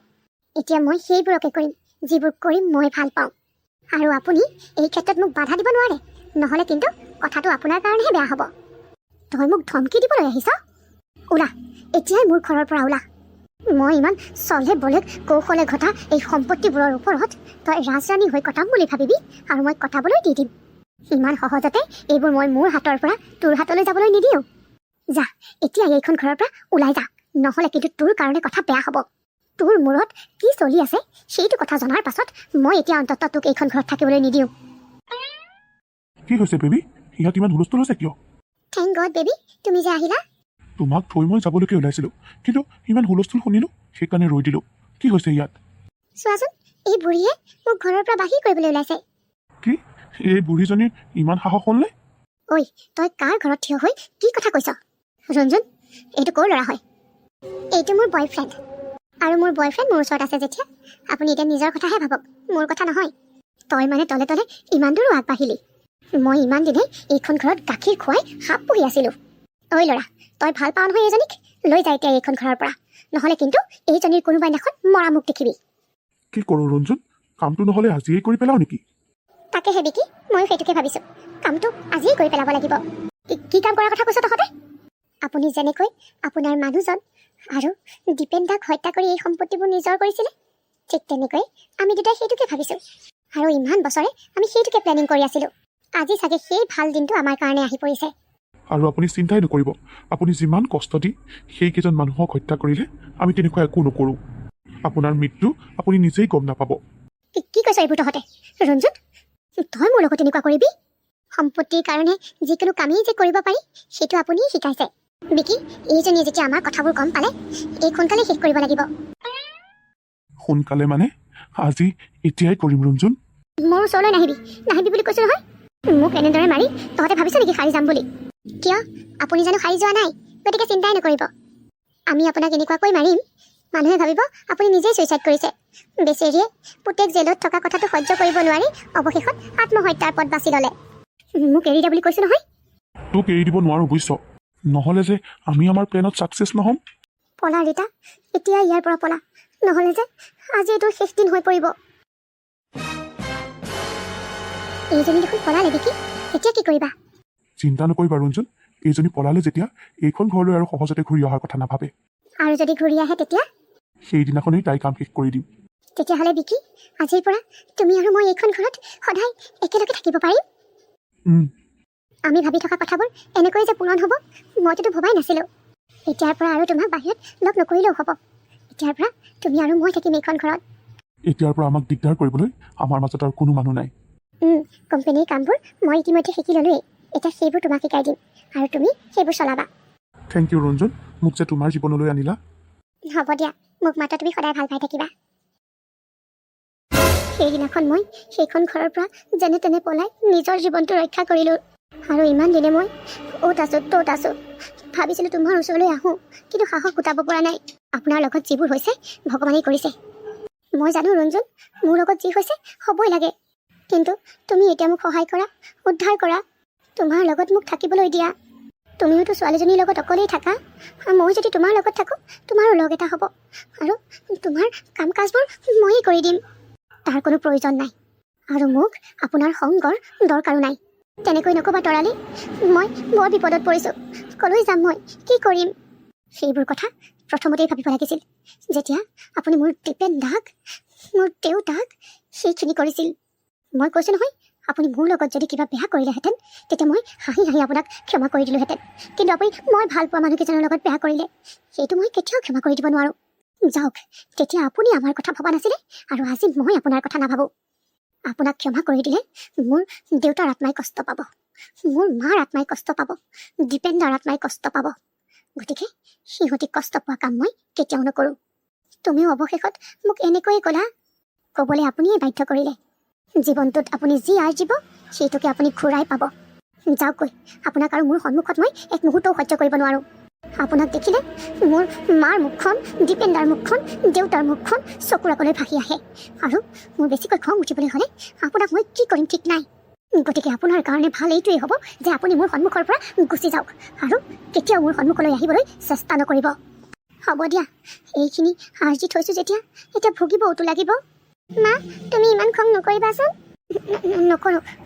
Speaker 1: এতিয়া মই সেইবোৰকে কৰিম যিবোৰ কৰি মই ভাল পাওঁ, আৰু আপুনি এই ক্ষেত্ৰত মোক বাধা দিব নোৱাৰে, নহ'লে কিন্তু কথাটো আপোনাৰ কাৰণেহে বেয়া হ'ব। তই মোক ধমকি দিবলৈ আহিছ? ওলা, এতিয়াই মোৰ ঘৰৰ পৰা ওলা। মই ইমান চলে বলে কৌশলে ঘটা এই সম্পত্তিবোৰৰ ওপৰত তই ৰাজৰাণী হৈ কটাম বুলি ভাবিবি, আৰু মই কটাবলৈ দি দিম। ইমান সহজতে এইবোৰ মই মোৰ হাতৰ পৰা তোৰ হাতলৈ যাবলৈ নিদিওঁ। যা এতিয়া এইখন ঘৰৰ পৰা ওলাই যা, নহ'লে কিন্তু তোৰ কাৰণে কথা বেয়া হ'ব। তোৰ মূৰত কি চলি আছে সেইটো কথা জনাৰ পাছত মই এতিয়া অন্ততঃ তোক এইখন ঘৰত থাকিবলৈ নিদিওঁ।
Speaker 2: কি হৈছে বেবী, সিহঁত ইমান হুলস্থুল হৈছে কিয়?
Speaker 1: থেংক গড বেবী, তুমি যে আহিলা।
Speaker 2: তোমাক থৈ মই যাবলৈকে ওলাইছিলোঁ, কিন্তু ইমান হুলস্থুল শুনিলোঁ, সেইকাৰণে ৰৈ দিলোঁ। কি হৈছে ইয়াত?
Speaker 1: চোৱাচোন, এই বুঢ়ীয়ে মোক ঘৰৰ পৰা বাহিৰ কৰিবলৈ ওলাইছে।
Speaker 2: কি এই বুঢ়ীজনীৰ ইমান সাহস হ'লনে?
Speaker 1: ঐ, তই কাৰ ঘৰত থিয় হৈ কি কথা কৈছ? ৰঞ্জন, এইটো ক'ৰ ল'ৰা হয়? এইটো মোৰ বয়ফ্ৰেণ্ড, আৰু মোৰ বয়ফ্ৰেণ্ড মোৰ ওচৰত আছে যেতিয়া আপুনি এতিয়া নিজৰ কথাহে ভাবক, মোৰ কথা নহয়। তই মানে তলে তলে ইমান দূৰো আগবাঢ়িলি। মই ইমান দিনে এইখন ঘৰত গাখীৰ খুৱাই সাপ পুহি আছিলোঁ। ঐ ল'ৰা, তই ভাল পাৱ নহয় এইজনীক? লৈ যা এতিয়া এইখন ঘৰৰ পৰা, নহ'লে কিন্তু এইজনীৰ কোনোবা দিনাখন মৰা মুখ দেখিবি।
Speaker 2: কি কৰোঁ ৰঞ্জন, কামটো নহ'লে আজিয়েই কৰি পেলাওঁ নেকি?
Speaker 1: তাকেহে বিকি, ময়ো সেইটোকে ভাবিছোঁ, কামটো আজিয়ে কৰি পেলাব লাগিব। কি কাম কৰাৰ কথা কৈছ তহঁতে? আপুনি যেনেকৈ আপোনাৰ মানুহজন আৰু দীপেন দাক হত্যা কৰি এই সম্পত্তিবোৰ নিজৰ কৰিছিলে, ঠিক তেনেকৈ আমি দুটাই সেইটোকে ভাবিছোঁ, আৰু ইমান বছৰে আমি সেইটোকে প্লেনিং কৰি আছিলোঁ। আজি চাগে সেই ভাল দিনটো আমাৰ কাৰণে আহি পৰিছে।
Speaker 2: আৰু আপুনি চিন্তাই নকৰিব, আপুনি যিমান কষ্ট দি সেইকেইজন মানুহক হত্যা কৰিলে আমি তেনেকুৱা একো নকৰোঁ। আপোনাৰ মৃত্যু আপুনি নিজেই গম নাপাব।
Speaker 1: কি কৈছ এইবোৰ তহঁতে? ৰঞ্জন, তই মোৰ লগত তেনেকুৱা কৰিবি? সম্পত্তিৰ কাৰণে যিকোনো কামেই যে কৰিব পাৰি সেইটো আপুনিয়ে শিকাইছে। বিকি, এইজনীয়ে যেতিয়া আমাৰ কথাবোৰ গম পালে এই সোনকালে শেষ কৰিব লাগিব।
Speaker 2: সোনকালে মানে আজি এতিয়াই কৰিম ৰঞ্জুন।
Speaker 1: মোৰ ওচৰলৈ নাহিবি বুলি কৈছো নহয়। মোক এনেদৰে মাৰি তহঁতে ভাবিছ নেকি সাৰি যাম বুলি? কিয়? আপুনি জানো সাৰি যোৱা নাই? গতিকে চিন্তাই নকৰিব। আমি আপোনাক এনেকুৱাকৈ মাৰিম মানুহে ভাবিব আপুনি নিজেই ছুইচাইড কৰিছে। বেচেৰীয়ে পুতেক জেলত থকা কথাটো সহ্য কৰিব নোৱাৰি অৱশেষত আত্মহত্যাৰ পথ বাছি ল'লে। মোক এৰি দে বুলি কৈছো নহয়।
Speaker 2: তোক এৰি দিব নোৱাৰোঁ বুজিছ, নহ'লে যে আমি আমাৰ প্লেনত ছাকচেছ নহ'ম।
Speaker 1: পলা ৰীতা, এতিয়া ইয়াৰ পৰা পলা, নহ'লে যে আজি এইটোৰ শেষ দিন হৈ পৰিব। এইজনী দেখোন পলালে বিকি, এতিয়া কি কৰিবা?
Speaker 2: চিন্তা নকৰিবা ৰঞ্জুন, এইজনী পলালে যেতিয়া এইখন ঘৰলৈ আৰু সহজতে ঘূৰি অহাৰ কথা নাভাবে।
Speaker 1: আৰু যদি ঘূৰি আহে তেতিয়া?
Speaker 2: সেইদিনাখনেই তাই কাম শেষ কৰি দিম।
Speaker 1: তেতিয়াহ'লে বিকি, আজিৰ পৰা তুমি আৰু মই এইখন ঘৰত সদায় একেলগে থাকিব পাৰিম। আমি ভাবি থকা কথাবোৰ এনেকৈ যে পূৰণ হ'ব মইতো ভবাই নাছিলোঁ। এতিয়াৰ পৰা আৰু তোমাক বাহিৰত লগ নকৰিলেও হ'ব। এতিয়াৰ পৰা তুমি আৰু মই থাকিম এইখন ঘৰত।
Speaker 2: এতিয়াৰ পৰা আমাক দিগদাৰ কৰিবলৈ আমাৰ মাজত আৰু কোনো মানুহ নাই।
Speaker 1: কোম্পানীৰ কামবোৰ মই ইতিমধ্যে শিকি ল'লোৱেই। এতিয়া সেইবোৰ তোমাক শিকাই দিম আৰু তুমি সেইবোৰ চলাবা।
Speaker 2: থেংক ইউ ৰঞ্জন, মোক যে তোমাৰ জীৱনলৈ আনিলা।
Speaker 1: হ'ব দিয়া, মোক মাত্ৰ তুমি সদায় ভাল পাই থাকিবা। সেইদিনাখন মই সেইখন ঘৰৰ পৰা যেনে তেনে পলাই নিজৰ জীৱনটো ৰক্ষা কৰিলোঁ। আৰু ইমান দিনে মই অ'ত আছোঁ ভাবিছিলোঁ তোমাৰ ওচৰলৈ আহোঁ, কিন্তু সাহস গোটাব পৰা নাই। আপোনাৰ লগত যিবোৰ হৈছে ভগৱানেই কৰিছে। মই জানো ৰঞ্জন, মোৰ লগত যি হৈছে হ'বই লাগে, কিন্তু তুমি এতিয়া মোক সহায় কৰা, উদ্ধাৰ কৰা, তোমাৰ লগত মোক থাকিবলৈ দিয়া। তুমিওতো ছোৱালীজনীৰ লগত অকলেই থাকা। মই যদি তোমাৰ লগত থাকোঁ তোমাৰো লগ এটা হ'ব আৰু তোমাৰ কাম কাজবোৰ ময়েই কৰি দিম। তাৰ কোনো প্ৰয়োজন নাই আৰু মোক আপোনাৰ সংগৰ দৰকাৰো নাই। তেনেকৈ নক'বা তৰালি, মই বৰ বিপদত পৰিছোঁ। কলৈ যাম মই, কি কৰিম? সেইবোৰ কথা প্ৰথমতেই ভাবিব লাগিছিল, যেতিয়া আপুনি মোৰ দীপেন দাক, মোৰ দেউতাক সেইখিনি কৰিছিল। মই কৈছোঁ নহয়, আপুনি মোৰ লগত যদি কিবা বেয়া কৰিলেহেঁতেন তেতিয়া মই হাঁহি আপোনাক ক্ষমা কৰি দিলোঁহেঁতেন। কিন্তু আপুনি মই ভাল পোৱা মানুহকেইজনৰ লগত বেয়া কৰিলে, সেইটো মই কেতিয়াও ক্ষমা কৰি দিব নোৱাৰোঁ। যাওক, তেতিয়া আপুনি আমাৰ কথা ভবা নাছিলে আৰু আজি মই আপোনাৰ কথা নাভাবোঁ। আপোনাক ক্ষমা কৰি দিলে মোৰ দেউতাৰ আত্মাই কষ্ট পাব, মোৰ মাৰ আত্মাই কষ্ট পাব, দীপেন্দাৰ আত্মাই কষ্ট পাব। গতিকে সিহঁতি কষ্ট পোৱা কাম মই কেতিয়াও নকৰোঁ। তুমিও অৱশেষত মোক এনেকৈয়ে ক'লা, ক'বলৈ আপুনিয়ে বাধ্য কৰিলে। জীৱনটোত আপুনি যি আৰ্জিব সেইটোকে আপুনি ঘূৰাই পাব। যাওকগৈ, আপোনাক আৰু মোৰ সন্মুখত মই এক মুহূৰ্তও সহ্য কৰিব নোৱাৰোঁ। আপোনাক দেখিলে মোৰ মাৰ মুখখন, দীপেন্দাৰ মুখখন, দেউতাৰ মুখখন চকুৰ আগলৈ ভাহি আহে আৰু মোৰ বেছিকৈ খং উঠিবলৈ হ'লে আপোনাক মই কি কৰিম ঠিক নাই। গতিকে আপোনাৰ কাৰণে ভাল এইটোৱেই হ'ব যে আপুনি মোৰ সন্মুখৰ পৰা গুচি যাওক আৰু কেতিয়াও মোৰ সন্মুখলৈ আহিবলৈ চেষ্টা নকৰিব। হ'ব দিয়া, এইখিনি আৰ্জি থৈছোঁ যেতিয়া এতিয়া ভুগিবওতো লাগিব। মা, তুমি ইমান খং নকৰিবাচোন।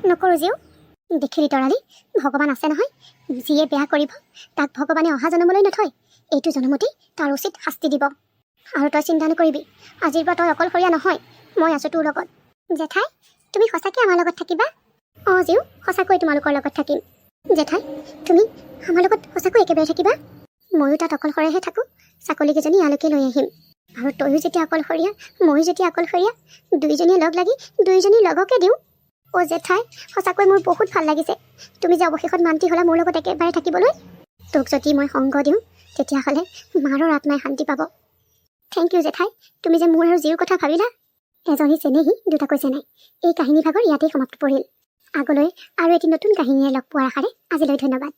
Speaker 1: নকৰোঁ জীও। দেখিলি তৰালি, ভগৱান আছে নহয়, যিয়ে বেয়া কৰিব তাক ভগৱানে অহা জনমলৈ নথয়, এইটো জনমতেই তাৰ উচিত শাস্তি দিব। আৰু তই চিন্তা নকৰিবি, আজিৰ পৰা তই অকলশৰীয়া নহয়, মই আছোঁ তোৰ লগত। জেঠাই, তুমি সঁচাকৈ আমাৰ লগত থাকিবা? অঁ জীও, সঁচাকৈ তোমালোকৰ লগত থাকিম। জেঠাই, তুমি আমাৰ লগত সঁচাকৈ একেবাৰে থাকিবা? ময়ো তাত অকলশৰেহে থাকোঁ, ছাগলীকেইজনী ইয়ালৈকে লৈ আহিম। আৰু তয়ো যেতিয়া অকলশৰীয়া, ময়ো যেতিয়া অকলশৰীয়া, দুইজনীয়ে লগ লাগি দুইজনী লগকে দিওঁ। অ' জেঠাই, সঁচাকৈ মোৰ বহুত ভাল লাগিছে তুমি যে অৱশেষত মান্তি হ'লা মোৰ লগত একেবাৰে থাকিবলৈ। তোক যদি মই সংগ দিওঁ তেতিয়াহ'লে মাৰৰ আত্মাই শান্তি পাব। থেংক ইউ জেঠাই, তুমি যে মোৰ আৰু জীৰ কথা ভাবিলা। এজনী চেনেহী দুটাকৈ চেনাই, এই কাহিনী ভাগৰ ইয়াতেই সমাপ্ত পৰিল। আগলৈ আৰু এটি নতুন কাহিনীৰে লগ পোৱাৰ আশাৰে আজিলৈ ধন্যবাদ।